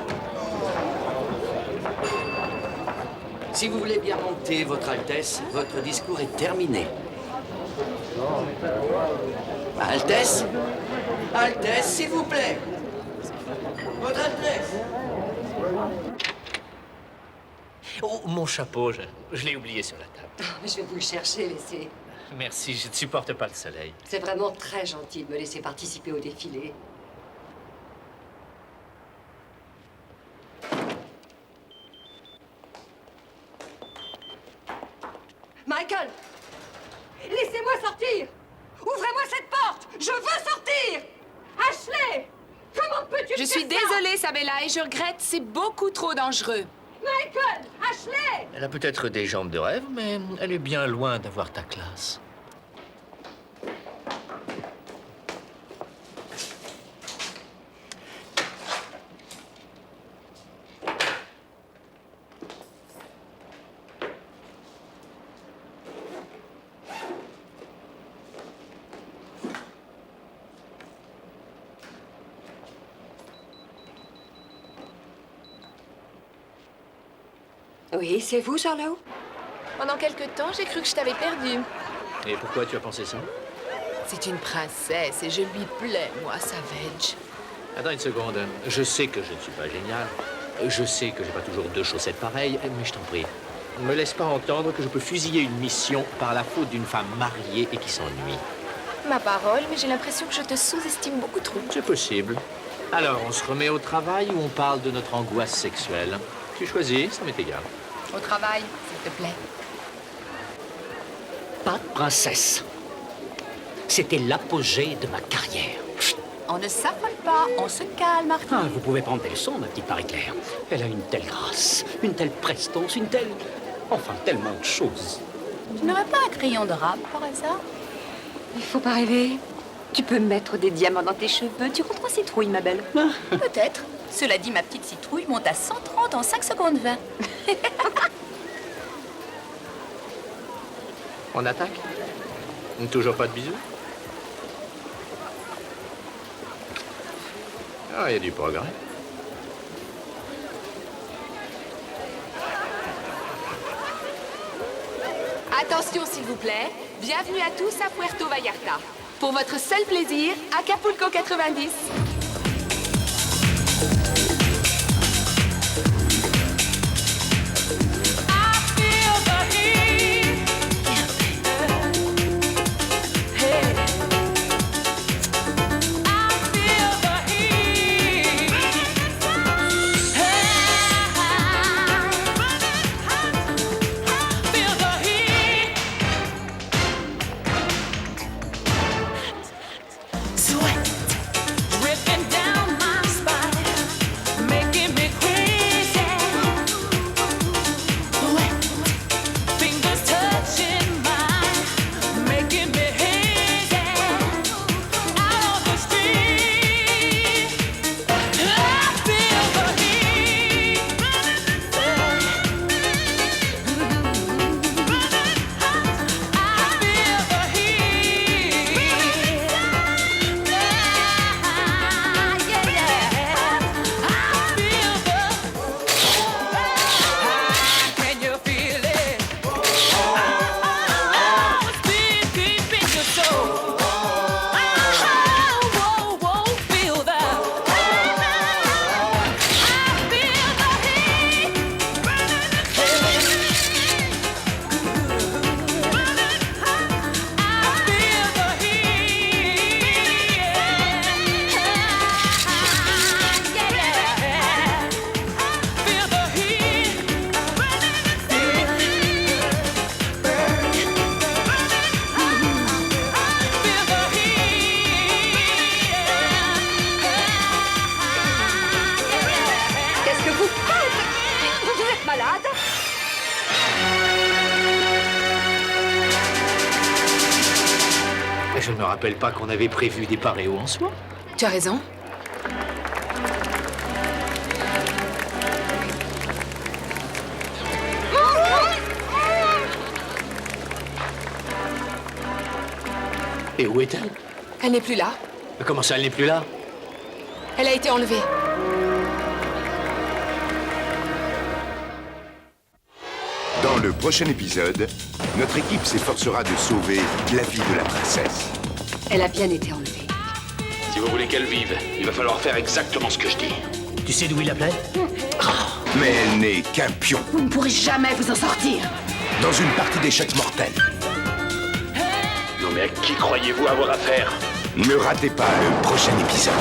[SPEAKER 11] Si vous voulez bien monter, Votre Altesse, votre discours est terminé. Altesse? Altesse, s'il vous plaît. Votre Altesse.
[SPEAKER 3] Oh, mon chapeau, je l'ai oublié sur la table.
[SPEAKER 6] Mais je vais vous le chercher, laissez.
[SPEAKER 3] Merci, je ne supporte pas le soleil.
[SPEAKER 6] C'est vraiment très gentil de me laisser participer au défilé. Michael! Laissez-moi sortir! Ouvrez-moi cette porte! Je veux sortir! Ashley! Comment peux-tu
[SPEAKER 1] Je suis désolée, Sabella, et je regrette, c'est beaucoup trop dangereux.
[SPEAKER 6] Michael! Ashley!
[SPEAKER 3] Elle a peut-être des jambes de rêve, mais elle est bien loin d'avoir ta classe.
[SPEAKER 6] Oui, c'est vous, Charlot?
[SPEAKER 1] Pendant quelque temps, j'ai cru que je t'avais perdu.
[SPEAKER 3] Et pourquoi tu as pensé ça?
[SPEAKER 1] C'est une princesse et je lui plais, moi, Savage.
[SPEAKER 3] Attends une seconde. Je sais que je ne suis pas génial. Je sais que j'ai pas toujours deux chaussettes pareilles, mais je t'en prie. Ne me laisse pas entendre que je peux fusiller une mission par la faute d'une femme mariée et qui s'ennuie.
[SPEAKER 1] Ma parole, mais j'ai l'impression que je te sous-estime beaucoup trop.
[SPEAKER 3] C'est possible. Alors, on se remet au travail ou on parle de notre angoisse sexuelle? Tu choisis, ça m'est égal.
[SPEAKER 1] Au travail, s'il te plaît.
[SPEAKER 2] Pas de princesse. C'était l'apogée de ma carrière.
[SPEAKER 1] On ne s'affole pas, on se calme, Martin.
[SPEAKER 2] Ah, vous pouvez prendre des leçons, ma petite Marie-Claire. Elle a une telle grâce, une telle prestance, une telle... Enfin, tellement de choses.
[SPEAKER 1] Tu n'aurais pas un crayon de rap, par hasard?
[SPEAKER 4] Il faut pas rêver. Tu peux mettre des diamants dans tes cheveux. Tu rentres en citrouille, ma belle.
[SPEAKER 1] Peut-être. Cela dit, ma petite citrouille monte à 130 en 5 secondes 20.
[SPEAKER 3] On attaque? Toujours pas de bisous? Ah, il y a du progrès.
[SPEAKER 1] Attention, s'il vous plaît. Bienvenue à tous à Puerto Vallarta. Pour votre seul plaisir, Acapulco 90.
[SPEAKER 9] Sweat, drip
[SPEAKER 3] Je ne me rappelle pas qu'on avait prévu des paréos en soi.
[SPEAKER 1] Tu as raison.
[SPEAKER 3] Et où est-elle?
[SPEAKER 1] Elle n'est plus là.
[SPEAKER 3] Comment ça, elle n'est plus là?
[SPEAKER 1] Elle a été enlevée.
[SPEAKER 14] Dans le prochain épisode, notre équipe s'efforcera de sauver la vie de la princesse.
[SPEAKER 6] Elle a bien été enlevée.
[SPEAKER 8] Si vous voulez qu'elle vive, il va falloir faire exactement ce que je dis.
[SPEAKER 3] Tu sais d'où il appelait?
[SPEAKER 14] Mais elle n'est qu'un pion
[SPEAKER 1] Vous ne pourrez jamais vous en sortir.
[SPEAKER 14] dans une partie d'échecs mortels.
[SPEAKER 8] Non mais à qui croyez-vous avoir affaire?
[SPEAKER 14] Ne ratez pas le prochain épisode.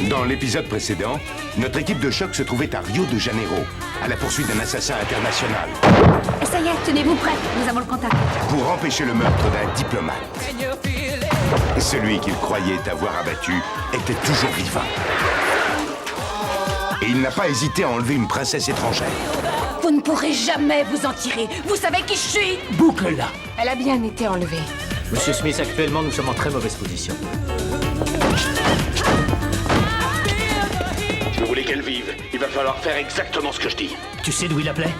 [SPEAKER 14] Dans l'épisode précédent, notre équipe de choc se trouvait à Rio de Janeiro, à la poursuite d'un assassin international,
[SPEAKER 15] Et ça y est, tenez-vous prêts, nous avons le contact.
[SPEAKER 14] pour empêcher le meurtre d'un diplomate. Celui qu'il croyait avoir abattu était toujours vivant. Et il n'a pas hésité à enlever une princesse étrangère.
[SPEAKER 15] Vous ne pourrez jamais vous en tirer. Vous savez qui je suis?
[SPEAKER 3] Boucle-la!
[SPEAKER 1] Elle a bien été enlevée.
[SPEAKER 3] Monsieur Smith, actuellement, nous sommes en très mauvaise position.
[SPEAKER 8] Si vous voulez qu'elle vive, il va falloir faire exactement ce que je dis.
[SPEAKER 3] Tu sais d'où il appelait?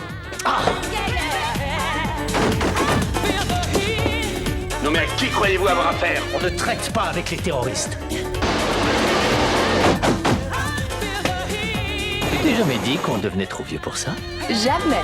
[SPEAKER 8] Non mais à qui croyez-vous avoir affaire?
[SPEAKER 3] On ne traite pas avec les terroristes. Je t'ai jamais dit qu'on devenait trop vieux pour ça?
[SPEAKER 1] Jamais.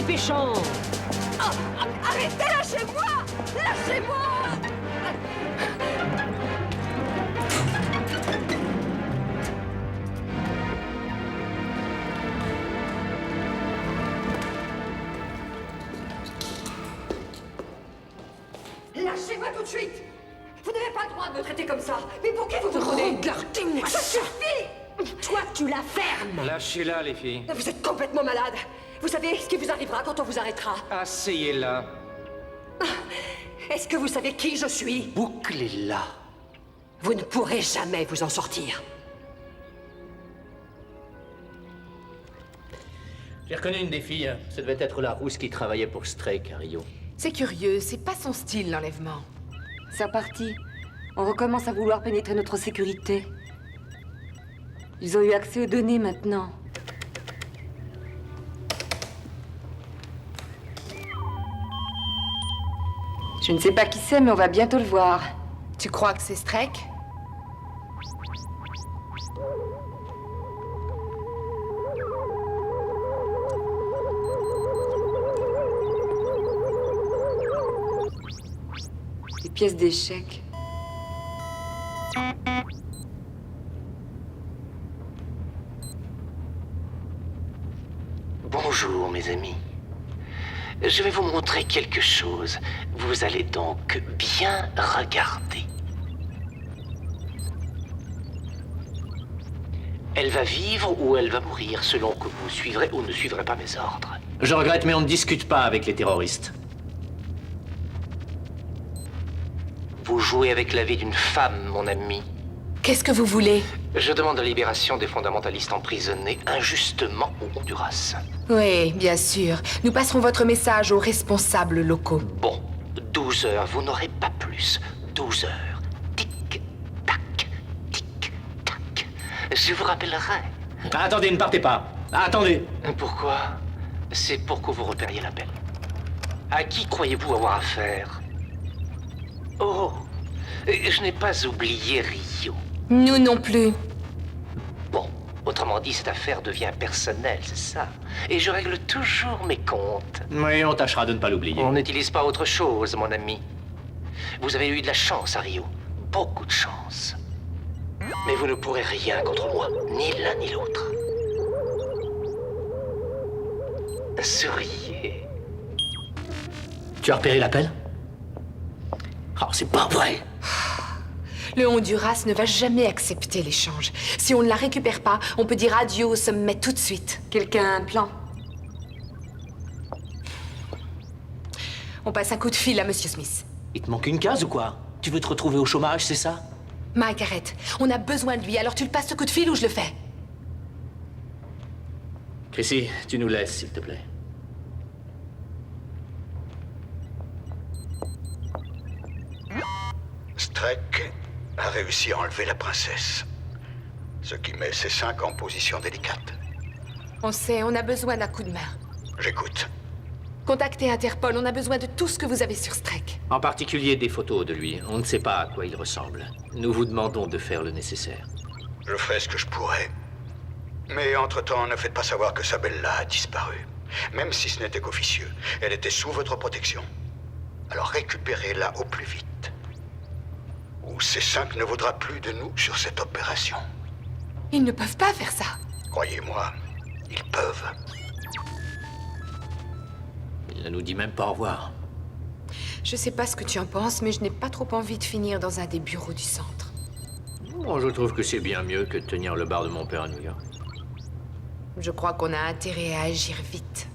[SPEAKER 6] dépêchons. Arrêtez, lâchez-moi! Lâchez-moi! Lâchez-moi tout de suite! Vous n'avez pas le droit de me traiter comme ça! Mais pour qui vous vous prenez?
[SPEAKER 15] Regardez-moi
[SPEAKER 6] Ça
[SPEAKER 15] ça.
[SPEAKER 6] suffit! Toi, tu la fermes!
[SPEAKER 2] Lâchez-la, les filles.
[SPEAKER 6] Vous êtes complètement malade! Vous savez ce qui vous arrivera quand on vous arrêtera?
[SPEAKER 2] Asseyez-la.
[SPEAKER 6] Est-ce que vous savez qui je suis?
[SPEAKER 2] Bouclez-la.
[SPEAKER 6] Vous ne pourrez jamais vous en sortir.
[SPEAKER 3] J'ai reconnu une des filles. Ça devait être la rousse qui travaillait pour Strake à Rio.
[SPEAKER 1] C'est curieux, c'est pas son style, l'enlèvement.
[SPEAKER 4] C'est reparti. On recommence à vouloir pénétrer notre sécurité. Ils ont eu accès aux données maintenant. Je ne sais pas qui c'est, mais on va bientôt le voir.
[SPEAKER 1] Tu crois que c'est Strek?
[SPEAKER 4] Des pièces d'échecs.
[SPEAKER 2] Bonjour, mes amis. Je vais vous montrer quelque chose. Vous allez donc bien regarder. Elle va vivre ou elle va mourir selon que vous suivrez ou ne suivrez pas mes ordres.
[SPEAKER 3] Je regrette, mais on ne discute pas avec les terroristes.
[SPEAKER 2] Vous jouez avec la vie d'une femme, mon ami.
[SPEAKER 1] Qu'est-ce que vous voulez?
[SPEAKER 2] Je demande la libération des fondamentalistes emprisonnés injustement au Honduras.
[SPEAKER 1] Oui, bien sûr. Nous passerons votre message aux responsables locaux.
[SPEAKER 2] Bon, 12 heures, vous n'aurez pas plus. 12 heures. Tic-tac, tic-tac. Je vous rappellerai.
[SPEAKER 3] Attendez, ne partez pas. Attendez.
[SPEAKER 2] Pourquoi? C'est pour que vous repériez l'appel. À qui croyez-vous avoir affaire? Oh, je n'ai pas oublié Rio.
[SPEAKER 1] Nous non plus.
[SPEAKER 2] Bon, autrement dit, cette affaire devient personnelle, c'est ça. Et je règle toujours mes comptes.
[SPEAKER 3] Oui, on tâchera de ne pas l'oublier.
[SPEAKER 2] On n'utilise pas autre chose, mon ami. Vous avez eu de la chance à Rio. Beaucoup de chance. Mais vous ne pourrez rien contre moi, ni l'un ni l'autre. Souriez.
[SPEAKER 3] Tu as repéré l'appel? Oh, c'est pas vrai.
[SPEAKER 1] Le Honduras ne va jamais accepter l'échange. Si on ne la récupère pas, on peut dire adieu au sommet tout de suite.
[SPEAKER 4] Quelqu'un a un plan?
[SPEAKER 1] On passe un coup de fil à Monsieur Smith.
[SPEAKER 3] Il te manque une case ou quoi? Tu veux te retrouver au chômage, c'est ça?
[SPEAKER 1] Mike, arrête. On a besoin de lui, alors tu le passes ce coup de fil ou je le fais?
[SPEAKER 3] Chrissy, tu nous laisses, s'il te plaît.
[SPEAKER 10] Strek a réussi à enlever la princesse. Ce qui met ces 5 en position délicate.
[SPEAKER 1] On sait, on a besoin d'un coup de main.
[SPEAKER 10] J'écoute.
[SPEAKER 1] Contactez Interpol, on a besoin de tout ce que vous avez sur Strek.
[SPEAKER 3] En particulier des photos de lui. On ne sait pas à quoi il ressemble. Nous vous demandons de faire le nécessaire.
[SPEAKER 10] Je ferai ce que je pourrai. Mais entre-temps, ne faites pas savoir que Sabella a disparu. Même si ce n'était qu'officieux. Elle était sous votre protection. Alors récupérez-la au plus vite. Ou C5 ne vaudra plus de nous sur cette opération.
[SPEAKER 1] Ils ne peuvent pas faire ça.
[SPEAKER 10] Croyez-moi, ils peuvent.
[SPEAKER 3] Il ne nous dit même pas au revoir.
[SPEAKER 1] Je sais pas ce que tu en penses, mais je n'ai pas trop envie de finir dans un des bureaux du centre.
[SPEAKER 3] Bon, je trouve que c'est bien mieux que de tenir le bar de mon père à New York.
[SPEAKER 1] Je crois qu'on a intérêt à agir vite.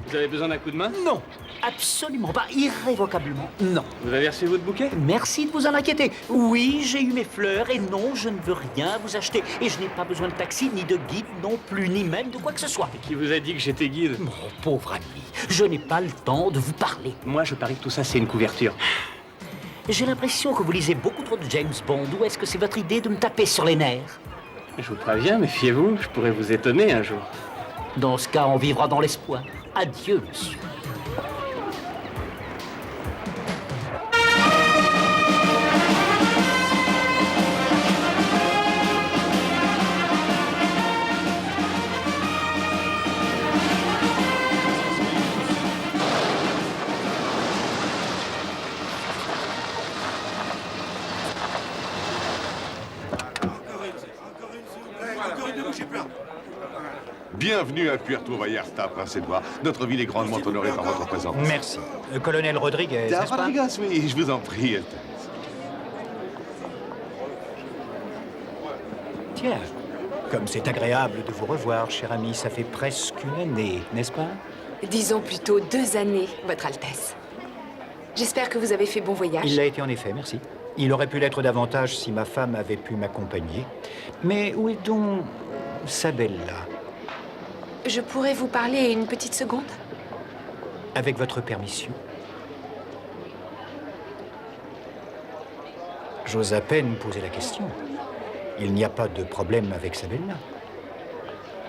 [SPEAKER 13] Vous avez besoin d'un coup de main?
[SPEAKER 16] Non, absolument pas, irrévocablement, non.
[SPEAKER 13] Vous avez reçu votre bouquet?
[SPEAKER 16] Merci de vous en inquiéter. Oui, j'ai eu mes fleurs et non, je ne veux rien vous acheter. Et je n'ai pas besoin de taxi, ni de guide non plus, ni même de quoi que ce soit.
[SPEAKER 13] Qui vous a dit que j'étais guide?
[SPEAKER 16] Mon pauvre ami, je n'ai pas le temps de vous parler.
[SPEAKER 13] Moi, je parie que tout ça, c'est une couverture.
[SPEAKER 16] J'ai l'impression que vous lisez beaucoup trop de James Bond. Ou est-ce que c'est votre idée de me taper sur les nerfs?
[SPEAKER 13] Je vous préviens, méfiez-vous, je pourrais vous étonner un jour.
[SPEAKER 16] Dans ce cas, on vivra dans l'espoir. Adieu, monsieur.
[SPEAKER 12] Bienvenue à Puerto Vallarta, Prince Édouard. Notre ville est grandement honorée par votre présence.
[SPEAKER 16] Merci. Colonel Rodriguez, n'est-ce pas?
[SPEAKER 12] Rodriguez, oui, je vous en prie.
[SPEAKER 16] Tiens, comme c'est agréable de vous revoir, cher ami, ça fait presque une année, n'est-ce pas?
[SPEAKER 1] Disons plutôt 2 années, Votre Altesse. J'espère que vous avez fait bon voyage.
[SPEAKER 16] Il l'a été en effet, merci. Il aurait pu l'être davantage si ma femme avait pu m'accompagner. Mais où est donc Sabella?
[SPEAKER 1] Je pourrais vous parler une petite seconde?
[SPEAKER 16] Avec votre permission. J'ose à peine poser la question. Il n'y a pas de problème avec Sabella.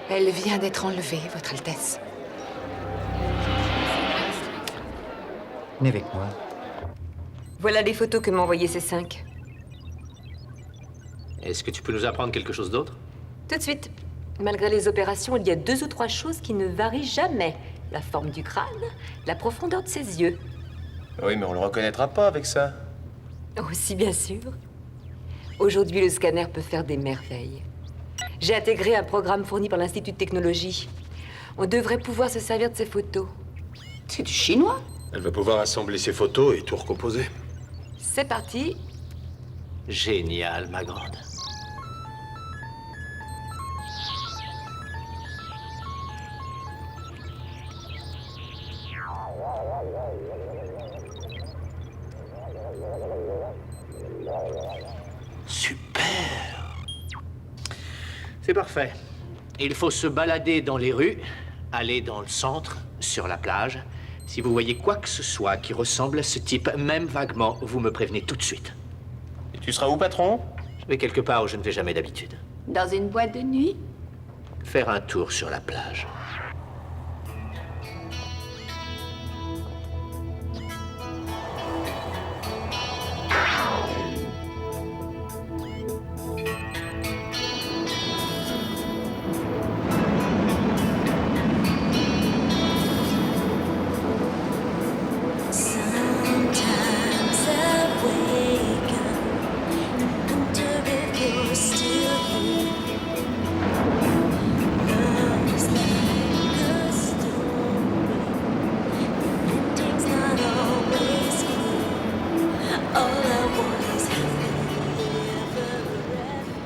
[SPEAKER 1] Elle vient d'être enlevée, Votre Altesse.
[SPEAKER 16] Venez avec moi.
[SPEAKER 4] Voilà les photos que m'ont envoyées ces 5.
[SPEAKER 3] Est-ce que tu peux nous apprendre quelque chose d'autre?
[SPEAKER 4] Tout de suite. Malgré les opérations, il y a 2 ou 3 choses qui ne varient jamais. La forme du crâne, la profondeur de ses yeux.
[SPEAKER 5] Oui, mais on le reconnaîtra pas avec ça.
[SPEAKER 4] Aussi, bien sûr. Aujourd'hui, le scanner peut faire des merveilles. J'ai intégré un programme fourni par l'Institut de technologie. On devrait pouvoir se servir de ces photos.
[SPEAKER 15] C'est du chinois.
[SPEAKER 8] Elle va pouvoir assembler ses photos et tout recomposer.
[SPEAKER 4] C'est parti.
[SPEAKER 3] Génial, ma grande. Super. C'est parfait. Il faut se balader dans les rues, aller dans le centre, sur la plage. Si vous voyez quoi que ce soit qui ressemble à ce type, même vaguement, vous me prévenez tout de suite.
[SPEAKER 5] Et tu seras où, patron?
[SPEAKER 3] Je vais quelque part où je ne vais jamais d'habitude.
[SPEAKER 15] Dans une boîte de nuit?
[SPEAKER 3] Faire un tour sur la plage.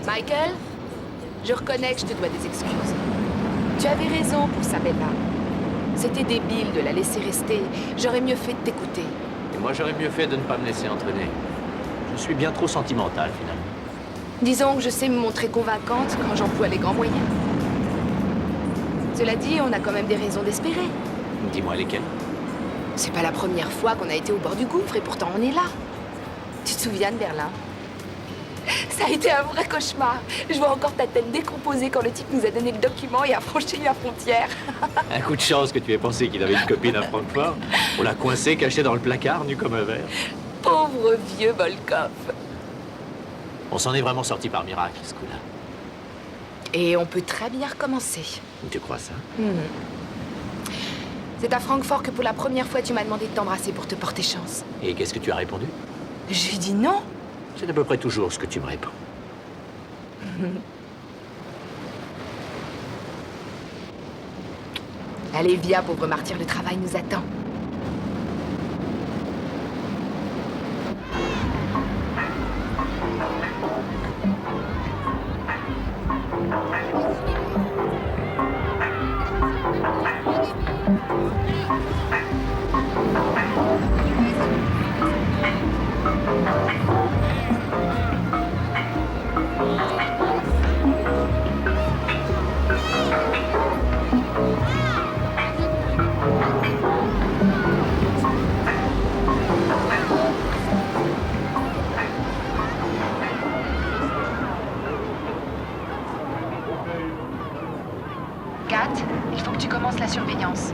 [SPEAKER 1] Michael, je reconnais que je te dois des excuses. Tu avais raison pour Sabella. C'était débile de la laisser rester. J'aurais mieux fait de t'écouter.
[SPEAKER 3] Et moi, j'aurais mieux fait de ne pas me laisser entraîner. Je suis bien trop sentimental, finalement.
[SPEAKER 1] Disons que je sais me montrer convaincante quand j'emploie les grands moyens. Cela dit, on a quand même des raisons d'espérer.
[SPEAKER 3] Dis-moi lesquelles.
[SPEAKER 1] C'est pas la première fois qu'on a été au bord du gouffre et pourtant on est là. Tu te souviens de Berlin? Ça a été un vrai cauchemar. Je vois encore ta tête décomposée quand le type nous a donné le document et a franchi la frontière.
[SPEAKER 3] Un coup de chance que tu aies pensé qu'il avait une copine à Francfort. On l'a coincé, caché dans le placard, nu comme un verre.
[SPEAKER 1] Pauvre vieux Volkov.
[SPEAKER 3] On s'en est vraiment sorti par miracle, ce coup-là.
[SPEAKER 1] Et on peut très bien recommencer.
[SPEAKER 3] Tu crois ça?
[SPEAKER 1] C'est à Francfort que pour la première fois tu m'as demandé de t'embrasser pour te porter chance.
[SPEAKER 3] Et qu'est-ce que tu as répondu?
[SPEAKER 1] J'ai dit non.
[SPEAKER 3] C'est à peu près toujours ce que tu me réponds.
[SPEAKER 1] Allez, viens, pauvre martyr, le travail nous attend. Kat, il faut que tu commences la surveillance.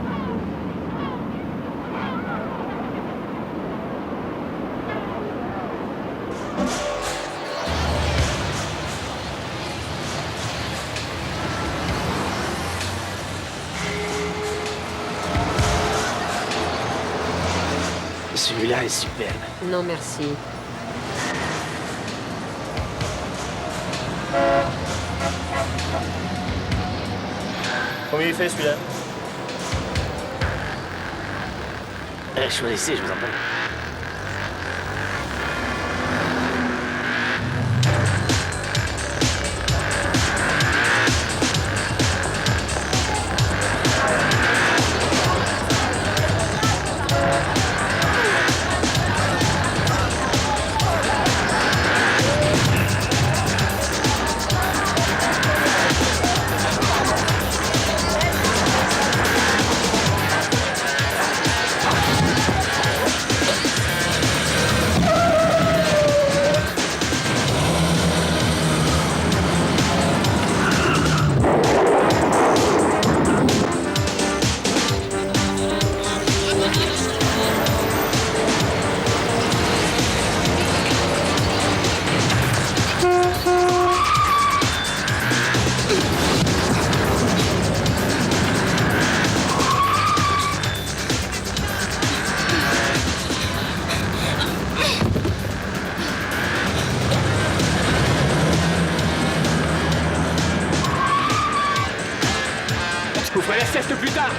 [SPEAKER 2] Celui-là est superbe.
[SPEAKER 4] Non, merci.
[SPEAKER 13] Combien il fait celui-là?
[SPEAKER 2] Choisissez, je vous en prie.
[SPEAKER 13] Je vous ferai la sieste plus tard.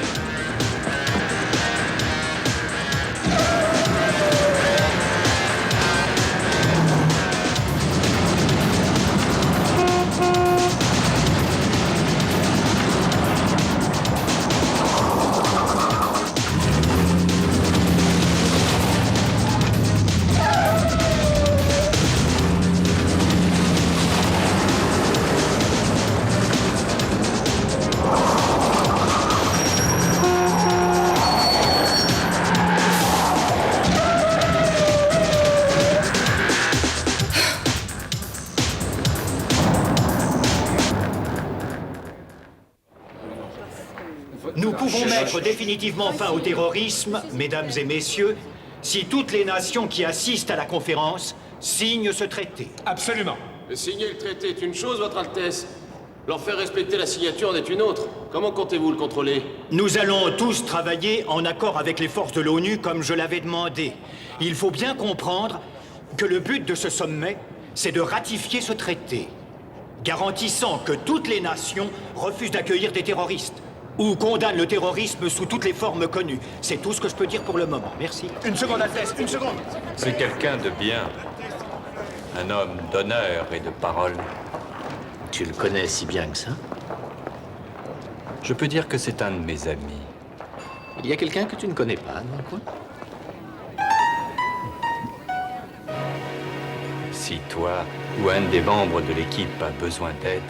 [SPEAKER 16] Nous pouvons mettre définitivement fin au terrorisme, mesdames et messieurs, si toutes les nations qui assistent à la conférence signent ce traité.
[SPEAKER 13] Absolument.
[SPEAKER 8] Signer le traité est une chose, Votre Altesse. Leur faire respecter la signature en est une autre. Comment comptez-vous le contrôler?
[SPEAKER 16] Nous allons tous travailler en accord avec les forces de l'ONU comme je l'avais demandé. Il faut bien comprendre que le but de ce sommet, c'est de ratifier ce traité, garantissant que toutes les nations refusent d'accueillir des terroristes ou condamnent le terrorisme sous toutes les formes connues. C'est tout ce que je peux dire pour le moment. Merci.
[SPEAKER 13] Une seconde, Altesse, une seconde.
[SPEAKER 7] C'est quelqu'un de bien. Un homme d'honneur et de parole.
[SPEAKER 2] Tu le connais si bien que ça?
[SPEAKER 7] Je peux dire que c'est un de mes amis.
[SPEAKER 2] Il y a quelqu'un que tu ne connais pas dans le coin?
[SPEAKER 7] Si toi ou un des membres de l'équipe a besoin d'aide,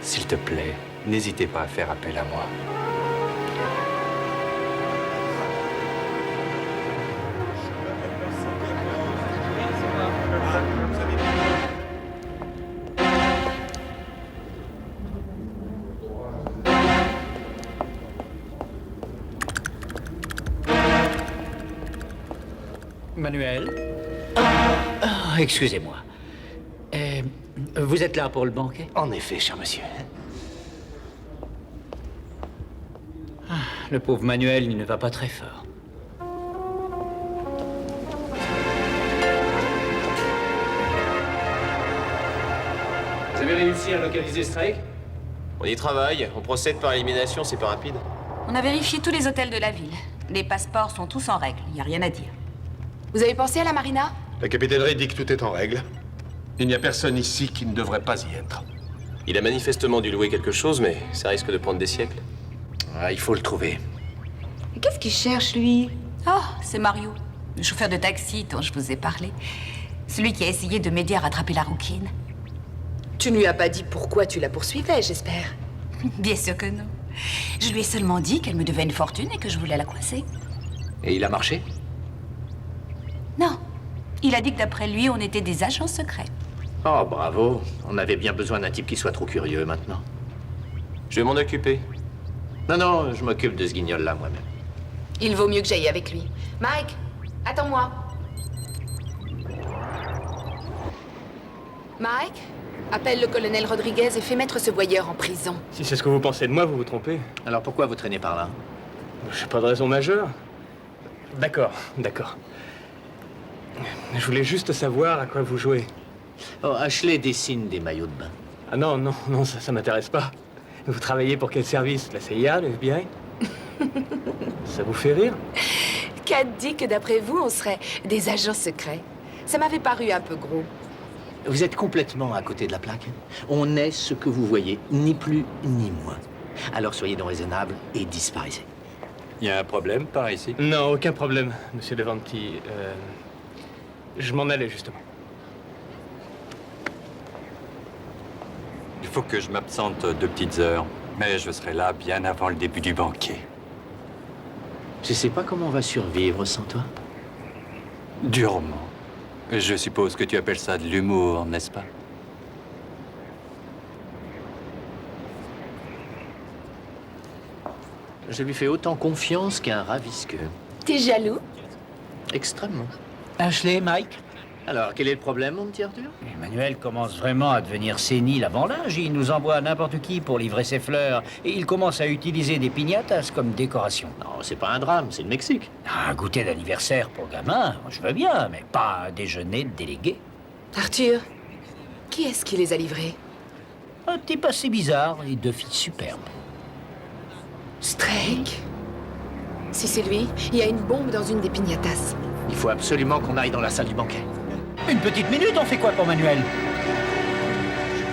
[SPEAKER 7] s'il te plaît, n'hésitez pas à faire appel à moi.
[SPEAKER 16] Manuel? Excusez-moi. Vous êtes là pour le banquet?
[SPEAKER 2] En effet, cher monsieur.
[SPEAKER 16] Le pauvre Manuel, il ne va pas très fort.
[SPEAKER 13] Vous avez réussi à localiser Strike?
[SPEAKER 5] On y travaille. On procède par élimination, c'est pas rapide.
[SPEAKER 15] On a vérifié tous les hôtels de la ville. Les passeports sont tous en règle, il n'y a rien à dire.
[SPEAKER 1] Vous avez pensé à la marina?
[SPEAKER 12] La capitainerie dit que tout est en règle. Il n'y a personne ici qui ne devrait pas y être.
[SPEAKER 5] Il a manifestement dû louer quelque chose, mais ça risque de prendre des siècles.
[SPEAKER 2] Ah, il faut le trouver.
[SPEAKER 4] Qu'est-ce qu'il cherche, lui?
[SPEAKER 15] Oh, c'est Mario, le chauffeur de taxi dont je vous ai parlé. Celui qui a essayé de m'aider à rattraper la rouquine.
[SPEAKER 1] Tu ne lui as pas dit pourquoi tu la poursuivais, j'espère.
[SPEAKER 15] Bien sûr que non. Je lui ai seulement dit qu'elle me devait une fortune et que je voulais la coincer.
[SPEAKER 2] Et il a marché?
[SPEAKER 15] Non. Il a dit que d'après lui, on était des agents secrets.
[SPEAKER 2] Oh, bravo. On avait bien besoin d'un type qui soit trop curieux maintenant.
[SPEAKER 5] Je vais m'en occuper.
[SPEAKER 2] Non, non, je m'occupe de ce guignol-là moi-même.
[SPEAKER 1] Il vaut mieux que j'aille avec lui. Mike, attends-moi. Mike, appelle le colonel Rodriguez et fais mettre ce voyeur en prison.
[SPEAKER 13] Si c'est ce que vous pensez de moi, vous vous trompez.
[SPEAKER 2] Alors pourquoi vous traînez par là?
[SPEAKER 13] J'ai pas de raison majeure. D'accord, d'accord. Je voulais juste savoir à quoi vous jouez.
[SPEAKER 2] Oh, Ashley dessine des maillots de bain.
[SPEAKER 13] Ah non, non, non, ça m'intéresse pas.
[SPEAKER 2] Vous travaillez pour quel service? La CIA, le FBI? Ça vous fait rire?
[SPEAKER 1] Kat dit que d'après vous, on serait des agents secrets. Ça m'avait paru un peu gros.
[SPEAKER 3] Vous êtes complètement à côté de la plaque. On est ce que vous voyez, ni plus ni moins. Alors soyez donc raisonnable et disparaissez.
[SPEAKER 7] Il y a un problème par ici?
[SPEAKER 2] Non, aucun problème, monsieur Levanti. Je m'en allais, justement.
[SPEAKER 7] Il faut que je m'absente 2 petites heures, mais je serai là bien avant le début du banquet.
[SPEAKER 3] Je sais pas comment on va survivre sans toi.
[SPEAKER 7] Durement. Je suppose que tu appelles ça de l'humour, n'est-ce pas?
[SPEAKER 3] Je lui fais autant confiance qu'un ravisqueux.
[SPEAKER 1] T'es jaloux?
[SPEAKER 3] Extrêmement.
[SPEAKER 13] Ashley, Mike?
[SPEAKER 3] Alors, quel est le problème, mon petit Arthur?
[SPEAKER 13] Emmanuel commence vraiment à devenir sénile avant l'âge. Il nous envoie n'importe qui pour livrer ses fleurs. Et il commence à utiliser des piñatas comme décoration.
[SPEAKER 3] Non, c'est pas un drame, c'est le Mexique.
[SPEAKER 13] Un goûter d'anniversaire pour gamin, je veux bien, mais pas un déjeuner de délégué.
[SPEAKER 1] Arthur, qui est-ce qui les a livrés?
[SPEAKER 13] Un type assez bizarre et 2 filles superbes.
[SPEAKER 1] Strake? Si c'est lui, il y a une bombe dans une des piñatas.
[SPEAKER 3] Il faut absolument qu'on aille dans la salle du banquet.
[SPEAKER 13] Une petite minute, on fait quoi pour Manuel?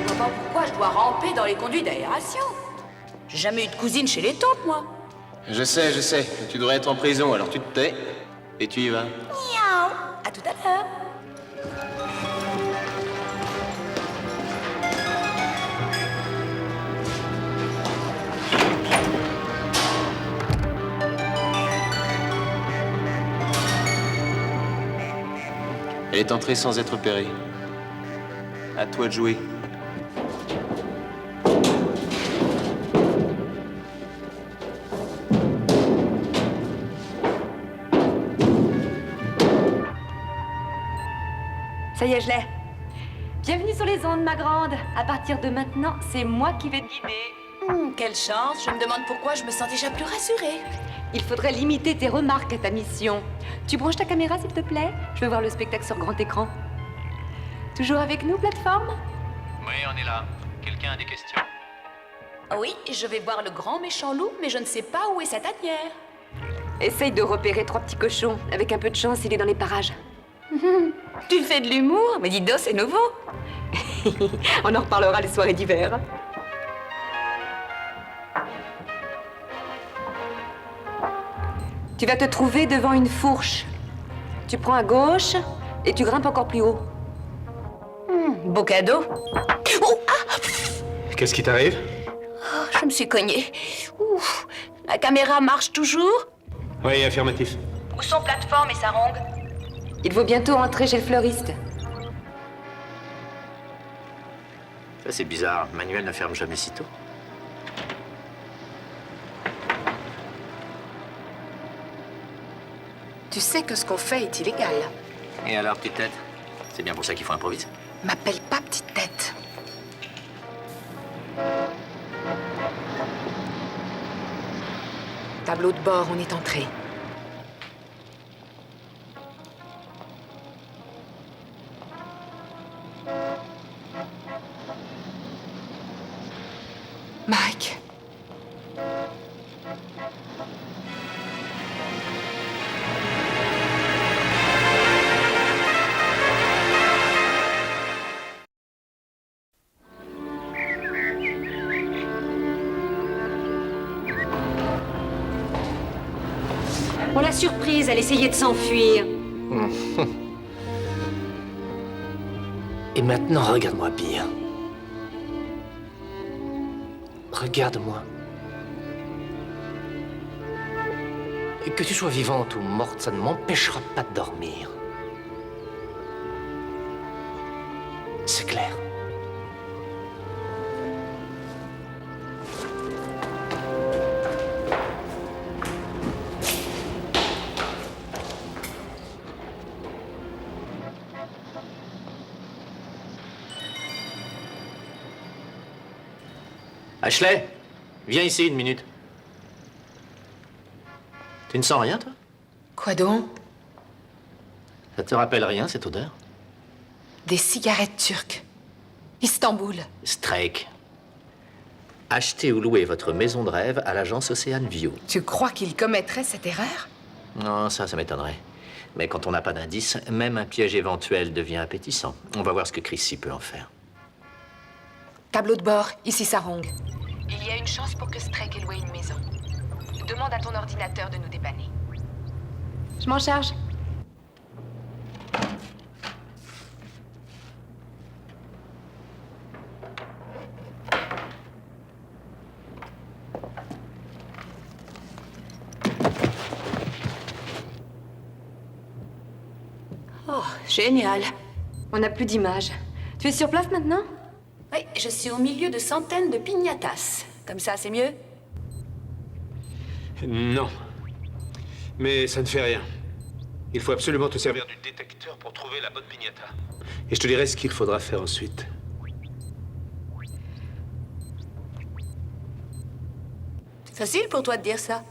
[SPEAKER 15] Je vois pas pourquoi je dois ramper dans les conduits d'aération. J'ai jamais eu de cousine chez les tantes, moi.
[SPEAKER 5] Je sais. Tu devrais être en prison, alors tu te tais et tu y vas.
[SPEAKER 15] Miaou. À tout à l'heure.
[SPEAKER 5] Elle est entrée sans être repérée. À toi de jouer.
[SPEAKER 4] Ça y est, je l'ai. Bienvenue sur les ondes, ma grande. À partir de maintenant, c'est moi qui vais te guider.
[SPEAKER 15] Quelle chance. Je me demande pourquoi je me sens déjà plus rassurée.
[SPEAKER 4] Il faudrait limiter tes remarques à ta mission. Tu branches ta caméra, s'il te plaît? Je veux voir le spectacle sur grand écran. Toujours avec nous, plateforme?
[SPEAKER 3] Oui, on est là. Quelqu'un a des questions?
[SPEAKER 15] Oui, je vais voir le grand méchant loup, mais je ne sais pas où est sa tanière.
[SPEAKER 4] Essaye de repérer 3 petits cochons. Avec un peu de chance, il est dans les parages.
[SPEAKER 15] Tu fais de l'humour? Mais dis donc, c'est nouveau.
[SPEAKER 4] On en reparlera les soirées d'hiver. Tu vas te trouver devant une fourche. Tu prends à gauche et tu grimpes encore plus haut.
[SPEAKER 15] Beau cadeau. Oh, ah!
[SPEAKER 2] Qu'est-ce qui t'arrive?
[SPEAKER 15] Oh, je me suis cognée. Ouf. La caméra marche toujours?
[SPEAKER 2] Oui, affirmatif.
[SPEAKER 15] Où sont plateforme et Sarong?
[SPEAKER 4] Il faut bientôt entrer chez le fleuriste.
[SPEAKER 3] Ça, c'est bizarre. Manuel ne ferme jamais si tôt.
[SPEAKER 1] Tu sais que ce qu'on fait est illégal.
[SPEAKER 3] Et alors, petite tête? C'est bien pour ça qu'il faut improviser.
[SPEAKER 1] M'appelle pas petite tête. Tableau de bord, on est entré. Mike.
[SPEAKER 4] On l'a surprise, elle essayait de s'enfuir.
[SPEAKER 2] Et maintenant, regarde-moi bien. Regarde-moi. Et que tu sois vivante ou morte, ça ne m'empêchera pas de dormir. C'est clair.
[SPEAKER 3] Ashley, viens ici 1 minute. Tu ne sens rien, toi?
[SPEAKER 1] Quoi donc?
[SPEAKER 3] Ça te rappelle rien, cette odeur?
[SPEAKER 1] Des cigarettes turques. Istanbul.
[SPEAKER 3] Strake. acheter ou louer votre maison de rêve à l'agence Ocean View.
[SPEAKER 1] Tu crois qu'il commettrait cette erreur?
[SPEAKER 3] Non, ça m'étonnerait. Mais quand on n'a pas d'indice, même un piège éventuel devient appétissant. On va voir ce que Chrissy peut en faire.
[SPEAKER 1] Tableau de bord, ici Sarong.
[SPEAKER 17] Il y a une chance pour que Strake ait loué une maison. Demande à ton ordinateur de nous dépanner.
[SPEAKER 4] Je m'en charge.
[SPEAKER 15] Oh, génial.
[SPEAKER 4] On n'a plus d'images. Tu es sur place maintenant?
[SPEAKER 15] Oui, je suis au milieu de centaines de piñatas. Comme ça, c'est mieux?
[SPEAKER 8] Non. Mais ça ne fait rien. Il faut absolument te servir du détecteur pour trouver la bonne piñata. Et je te dirai ce qu'il faudra faire ensuite.
[SPEAKER 15] C'est facile pour toi de dire ça.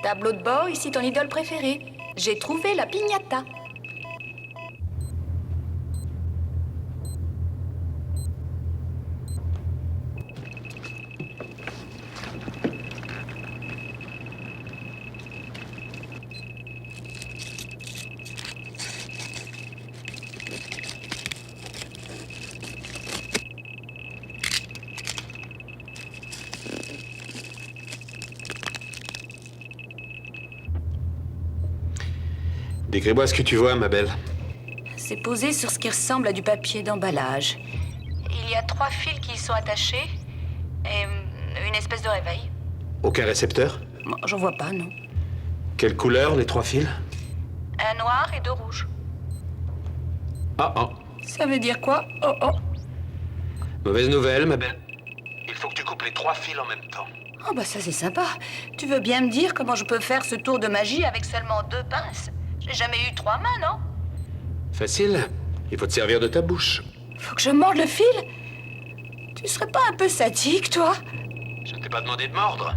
[SPEAKER 15] Tableau de bord, ici ton idole préférée. J'ai trouvé la piñata.
[SPEAKER 8] Décris-moi ce que tu vois, ma belle.
[SPEAKER 15] C'est posé sur ce qui ressemble à du papier d'emballage. Il y a 3 fils qui y sont attachés et une espèce de réveil.
[SPEAKER 8] Aucun récepteur?
[SPEAKER 15] Bon, j'en vois pas, non.
[SPEAKER 8] Quelle couleur, les 3 fils?
[SPEAKER 15] Un noir et 2 rouges.
[SPEAKER 8] Ah, ah.
[SPEAKER 15] Ça veut dire quoi? Oh, oh.
[SPEAKER 8] Mauvaise nouvelle, ma belle. Il faut que tu coupes les 3 fils en même temps.
[SPEAKER 15] Oh, bah ça, c'est sympa. Tu veux bien me dire comment je peux faire ce tour de magie avec seulement 2 pinces? J'ai jamais eu 3 mains, non?
[SPEAKER 8] Facile. Il faut te servir de ta bouche.
[SPEAKER 15] Faut que je morde le fil? Tu serais pas un peu sadique, toi?
[SPEAKER 8] Je ne t'ai pas demandé de mordre.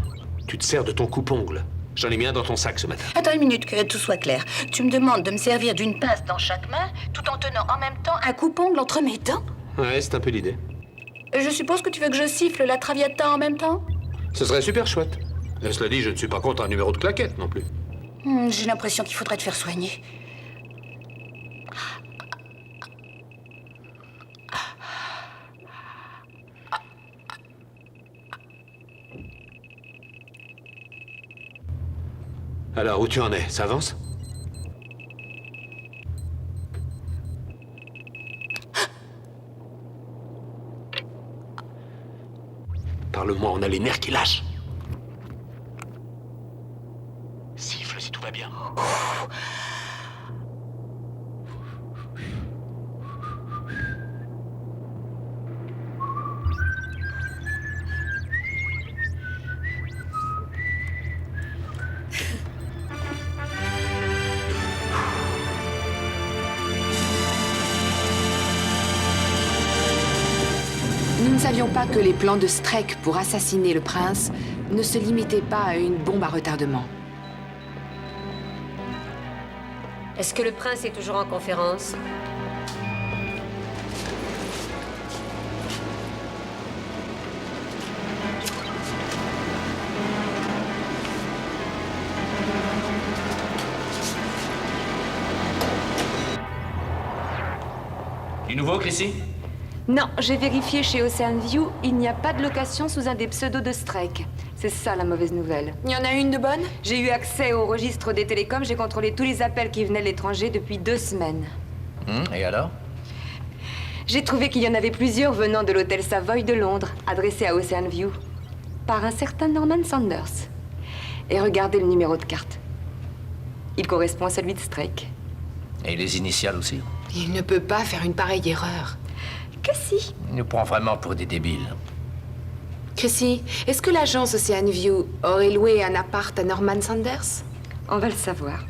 [SPEAKER 8] Tu te sers de ton coupe-ongle. J'en ai mis un dans ton sac ce matin.
[SPEAKER 15] Attends une minute, que tout soit clair. Tu me demandes de me servir d'une pince dans chaque main, tout en tenant en même temps un coupe-ongle entre mes dents?
[SPEAKER 8] Ouais, c'est un peu l'idée.
[SPEAKER 15] Je suppose que tu veux que je siffle la Traviata en même temps?
[SPEAKER 8] Ce serait super chouette. Et cela dit, je ne suis pas contre un numéro de claquette non plus.
[SPEAKER 15] J'ai l'impression qu'il faudrait te faire soigner.
[SPEAKER 8] Alors, où tu en es? Ça avance? Parle-moi, on a les nerfs qui lâchent. Siffle si tout va bien.
[SPEAKER 1] Nous ne savions pas que les plans de Strake pour assassiner le prince ne se limitaient pas à une bombe à retardement.
[SPEAKER 6] Est-ce que le prince est toujours en conférence?
[SPEAKER 3] Du nouveau, Chrissy?
[SPEAKER 4] Non, j'ai vérifié chez Ocean View, il n'y a pas de location sous un des pseudos de Strake. C'est ça la mauvaise nouvelle.
[SPEAKER 1] Il y en a une de bonne?
[SPEAKER 4] J'ai eu accès au registre des télécoms, j'ai contrôlé tous les appels qui venaient de l'étranger depuis 2 semaines.
[SPEAKER 3] Et alors?
[SPEAKER 4] J'ai trouvé qu'il y en avait plusieurs venant de l'hôtel Savoy de Londres, adressés à Ocean View, par un certain Norman Sanders. Et regardez le numéro de carte. Il correspond à celui de Strake.
[SPEAKER 3] Et les initiales aussi?
[SPEAKER 1] Il ne peut pas faire une pareille erreur.
[SPEAKER 4] Que si?
[SPEAKER 3] Il nous prend vraiment pour des débiles.
[SPEAKER 1] Chrissy, est-ce que l'agence Ocean View aurait loué un appart à Norman Sanders?
[SPEAKER 4] On va le savoir.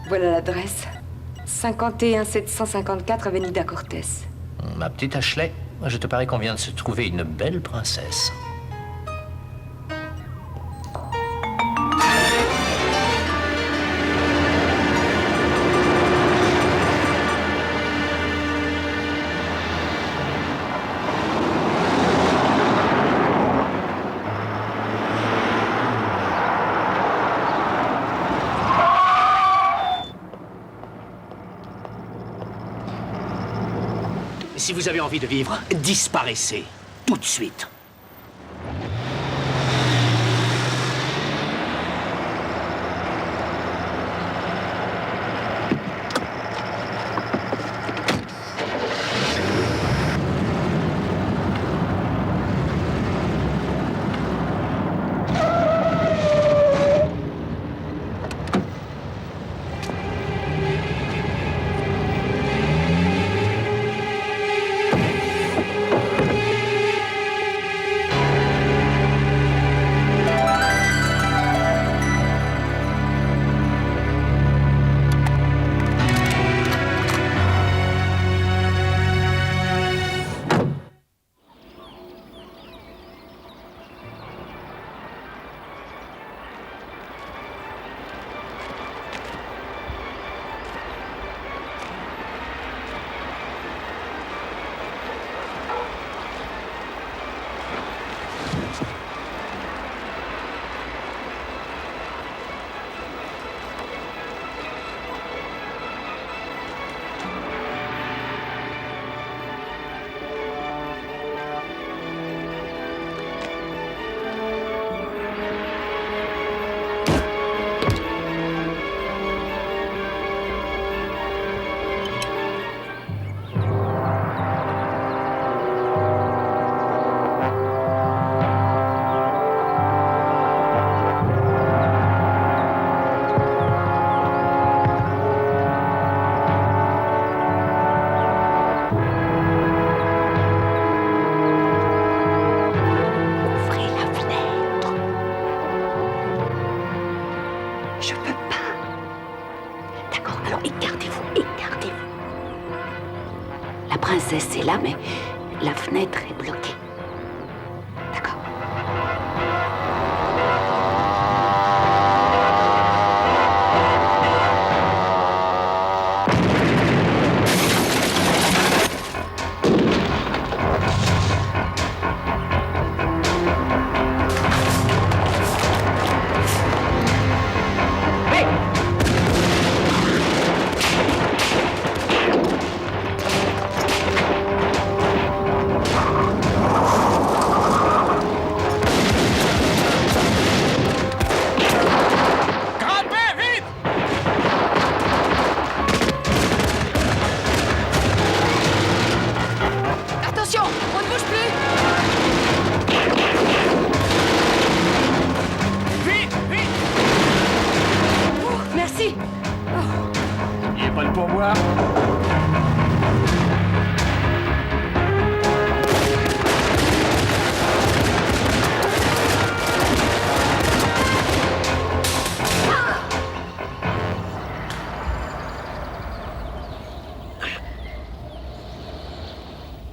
[SPEAKER 4] Voilà l'adresse. 51 754 Avenida Cortés.
[SPEAKER 3] Ma petite Ashley, je te parie qu'on vient de se trouver une belle princesse. Si vous avez envie de vivre, disparaissez. Tout de suite.
[SPEAKER 15] C'est là, mais la fenêtre est bloquée.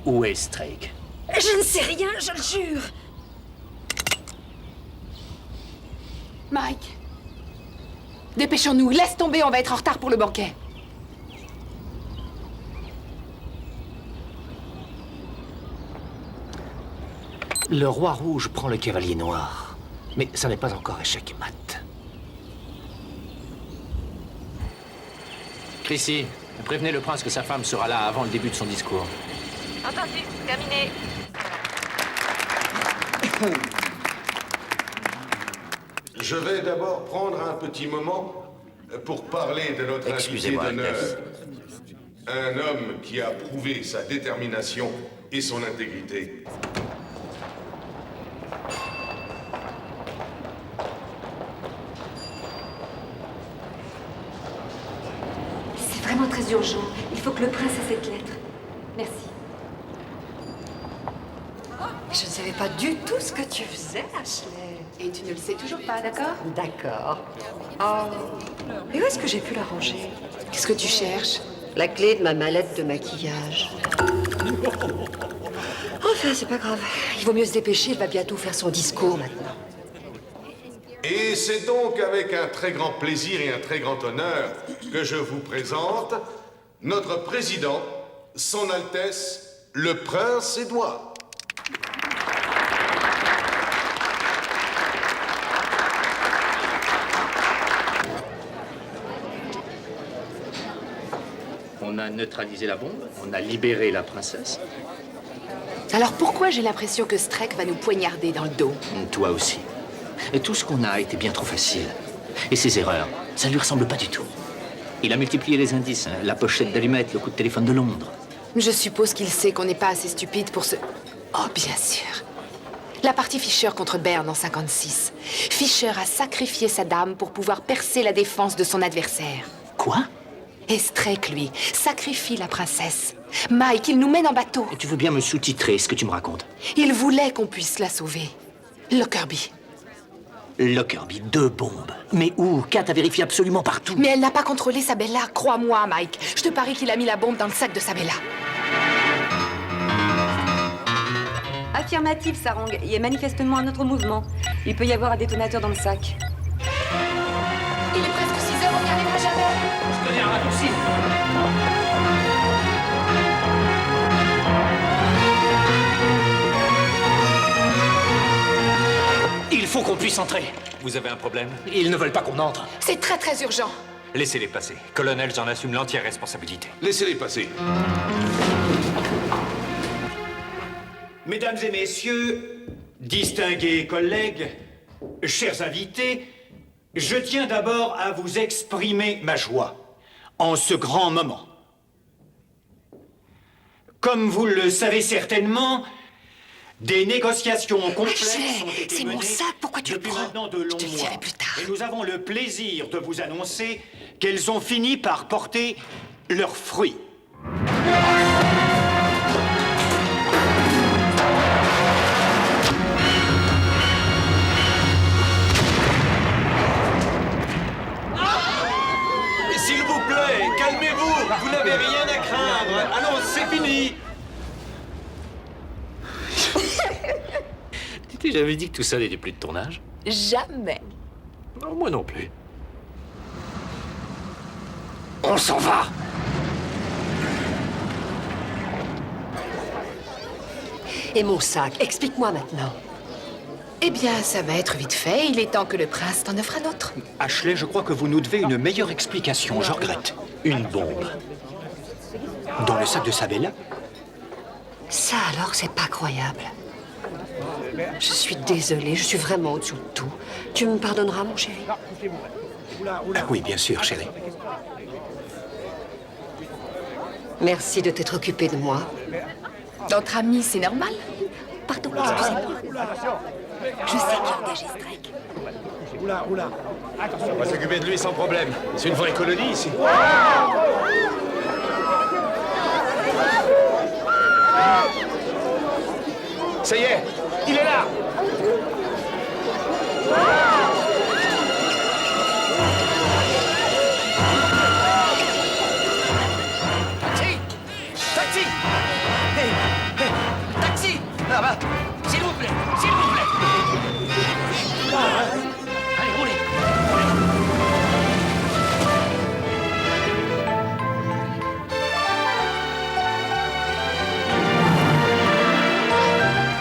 [SPEAKER 3] Où est Strake?
[SPEAKER 15] Je ne sais rien, je le jure.
[SPEAKER 1] Mike, dépêchons-nous. Laisse tomber, on va être en retard pour le banquet.
[SPEAKER 2] Le roi rouge prend le cavalier noir. Mais ça n'est pas encore échec mat.
[SPEAKER 3] Chrissy, prévenez le prince que sa femme sera là avant le début de son discours.
[SPEAKER 17] Entendu, terminé.
[SPEAKER 12] Je vais d'abord prendre un petit moment pour parler de notre invité d'honneur. Un homme qui a prouvé sa détermination et son intégrité.
[SPEAKER 4] C'est vraiment très urgent. Il faut que le prince ait cette lettre. Merci.
[SPEAKER 6] Je ne savais pas du tout ce que tu faisais, Ashley.
[SPEAKER 1] Et tu ne le sais toujours pas, d'accord?
[SPEAKER 6] D'accord. Oh. Et où est-ce que j'ai pu la ranger?
[SPEAKER 1] Qu'est-ce que tu cherches?
[SPEAKER 6] La clé de ma mallette de maquillage. Enfin, c'est pas grave. Il vaut mieux se dépêcher, il va bientôt faire son discours maintenant.
[SPEAKER 12] Et c'est donc avec un très grand plaisir et un très grand honneur que je vous présente notre président, Son Altesse, le Prince Édouard.
[SPEAKER 3] On a neutralisé la bombe, on a libéré la princesse.
[SPEAKER 1] Alors pourquoi j'ai l'impression que Streck va nous poignarder dans le dos?
[SPEAKER 3] Toi aussi. Et tout ce qu'on a été bien trop facile. Et ses erreurs, ça ne lui ressemble pas du tout. Il a multiplié les indices, hein, la pochette d'allumettes, le coup de téléphone de Londres.
[SPEAKER 1] Je suppose qu'il sait qu'on n'est pas assez stupide pour se... Oh, bien sûr. La partie Fischer contre Berne en 56. Fischer a sacrifié sa dame pour pouvoir percer la défense de son adversaire.
[SPEAKER 3] Quoi?
[SPEAKER 1] Et Streck, lui, sacrifie la princesse. Mike, il nous mène en bateau.
[SPEAKER 3] Tu veux bien me sous-titrer ce que tu me racontes?
[SPEAKER 1] Il voulait qu'on puisse la sauver. Lockerbie.
[SPEAKER 3] Lockerbie, 2 bombes. Mais où? Kat a vérifié absolument partout.
[SPEAKER 1] Mais elle n'a pas contrôlé Sabella, crois-moi, Mike. Je te parie qu'il a mis la bombe dans le sac de Sabella.
[SPEAKER 4] Affirmatif, Sarong. Il y a manifestement un autre mouvement. Il peut y avoir un détonateur dans le sac.
[SPEAKER 1] Il est presque 6 heures, on n'y arrivera jamais.
[SPEAKER 3] Je connais un raccourci. Il faut qu'on puisse entrer.
[SPEAKER 7] Vous avez un problème?
[SPEAKER 3] Ils ne veulent pas qu'on entre.
[SPEAKER 1] C'est très très urgent.
[SPEAKER 7] Laissez-les passer. Colonel, j'en assume l'entière responsabilité.
[SPEAKER 12] Laissez-les passer.
[SPEAKER 16] Mesdames et messieurs, distingués collègues, chers invités, je tiens d'abord à vous exprimer ma joie en ce grand moment. Comme vous le savez certainement, des négociations complexes ont été
[SPEAKER 1] c'est mon
[SPEAKER 16] menées
[SPEAKER 1] sac, pourquoi tu le
[SPEAKER 16] depuis
[SPEAKER 1] prends?
[SPEAKER 16] maintenant de longs
[SPEAKER 1] Je te le
[SPEAKER 16] mois.
[SPEAKER 1] dirai plus tard.
[SPEAKER 16] Et nous avons le plaisir de vous annoncer qu'elles ont fini par porter leurs fruits.
[SPEAKER 11] S'il vous plaît, calmez-vous. Vous n'avez rien à craindre. Allons, c'est fini.
[SPEAKER 3] Tu t'es jamais dit que tout ça n'était plus de ton âge?
[SPEAKER 1] Jamais.
[SPEAKER 3] Non, moi non plus. On s'en va.
[SPEAKER 6] Et mon sac, explique-moi maintenant.
[SPEAKER 1] Eh bien, ça va être vite fait. Il est temps que le prince t'en offre un autre.
[SPEAKER 16] Ashley, je crois que vous nous devez une meilleure explication, je regrette.
[SPEAKER 3] Une bombe.
[SPEAKER 16] Dans le sac de Sabella?
[SPEAKER 6] Ça alors, c'est pas croyable. Je suis désolée, je suis vraiment au-dessous de tout. Tu me pardonneras, mon chéri?
[SPEAKER 16] Ah oui, bien sûr, chérie.
[SPEAKER 6] Merci de t'être occupé de moi.
[SPEAKER 1] Entre amis, c'est normal.
[SPEAKER 6] Pardon, excusez-moi. Je sais qui a engagé Streck.
[SPEAKER 8] On va s'occuper de lui sans problème. C'est une vraie colonie ici. Ça y est, il est là.
[SPEAKER 11] Taxi! Taxi! Hey, hey, taxi! Ah bah, s'il vous plaît, s'il vous plaît! Allez, roulez!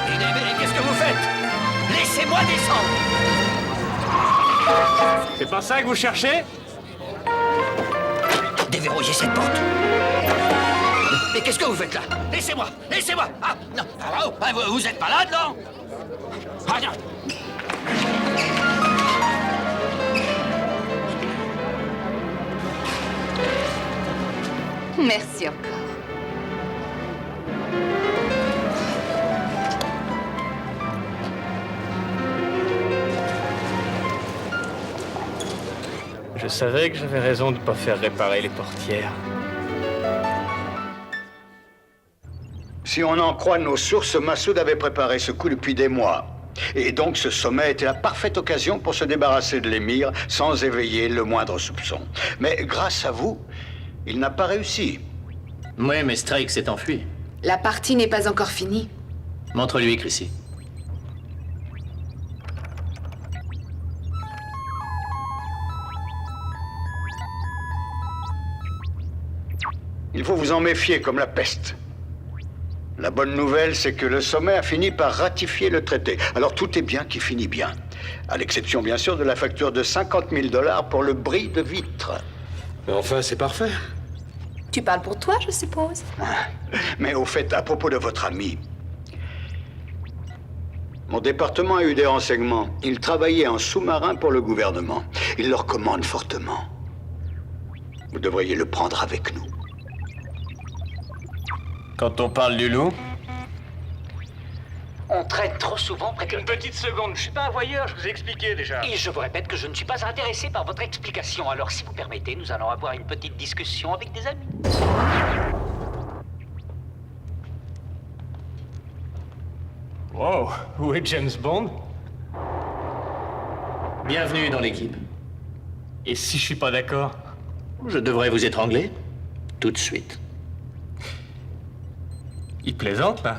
[SPEAKER 11] Mais qu'est-ce que vous faites? Laissez-moi descendre!
[SPEAKER 13] C'est pas ça que vous cherchez?
[SPEAKER 11] Déverrouillez cette porte! Mais qu'est-ce que vous faites là? Laissez-moi! Laissez-moi! Ah, non! Ah, oh, ah, vous êtes malade, non? Ah, non!
[SPEAKER 15] Merci encore.
[SPEAKER 13] Je savais que j'avais raison de ne pas faire réparer les portières.
[SPEAKER 10] Si on en croit nos sources, Massoud avait préparé ce coup depuis des mois. Et donc ce sommet était la parfaite occasion pour se débarrasser de l'émir sans éveiller le moindre soupçon. Mais grâce à vous, il n'a pas réussi.
[SPEAKER 3] Oui, mais Strike s'est enfui.
[SPEAKER 1] La partie n'est pas encore finie.
[SPEAKER 3] Montre-lui, Chrissy.
[SPEAKER 10] Il faut vous en méfier comme la peste. La bonne nouvelle, c'est que le sommet a fini par ratifier le traité. Alors tout est bien qui finit bien. À l'exception, bien sûr, de la facture de 50 000 $ pour le bris de vitre.
[SPEAKER 8] Mais enfin, c'est parfait.
[SPEAKER 15] Tu parles pour toi, je suppose?
[SPEAKER 10] Mais au fait, à propos de votre ami, mon département a eu des renseignements. Il travaillait en sous-marin pour le gouvernement. Il le recommande fortement. Vous devriez le prendre avec nous.
[SPEAKER 13] Quand on parle du loup?
[SPEAKER 18] On traîne trop souvent près de...
[SPEAKER 13] Une petite seconde, je suis pas un voyeur, je vous ai expliqué déjà.
[SPEAKER 18] Et je vous répète que je ne suis pas intéressé par votre explication. Alors, si vous permettez, nous allons avoir une petite discussion avec des amis.
[SPEAKER 13] Wow, où est James Bond?
[SPEAKER 3] Bienvenue dans l'équipe.
[SPEAKER 13] Et si je suis pas d'accord?
[SPEAKER 3] Je devrais vous étrangler tout de suite.
[SPEAKER 13] Il plaisante, là?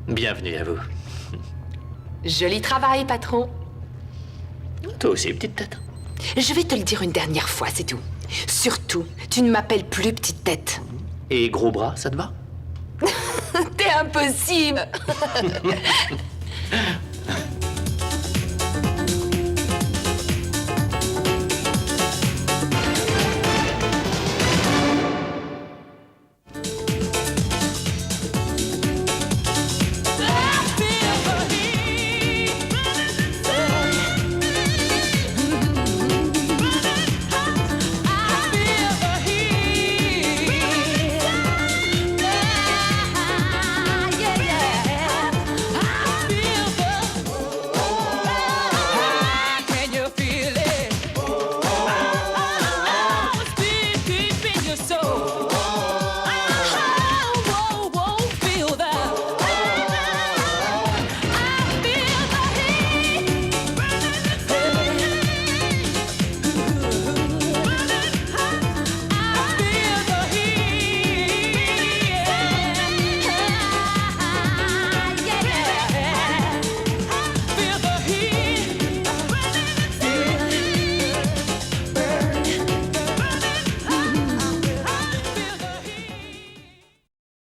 [SPEAKER 3] Bienvenue à vous.
[SPEAKER 1] Joli travail, patron.
[SPEAKER 3] Toi aussi, petite tête.
[SPEAKER 1] Je vais te le dire une dernière fois, c'est tout. Surtout, tu ne m'appelles plus petite tête.
[SPEAKER 3] Et gros bras, ça te va?
[SPEAKER 1] T'es impossible.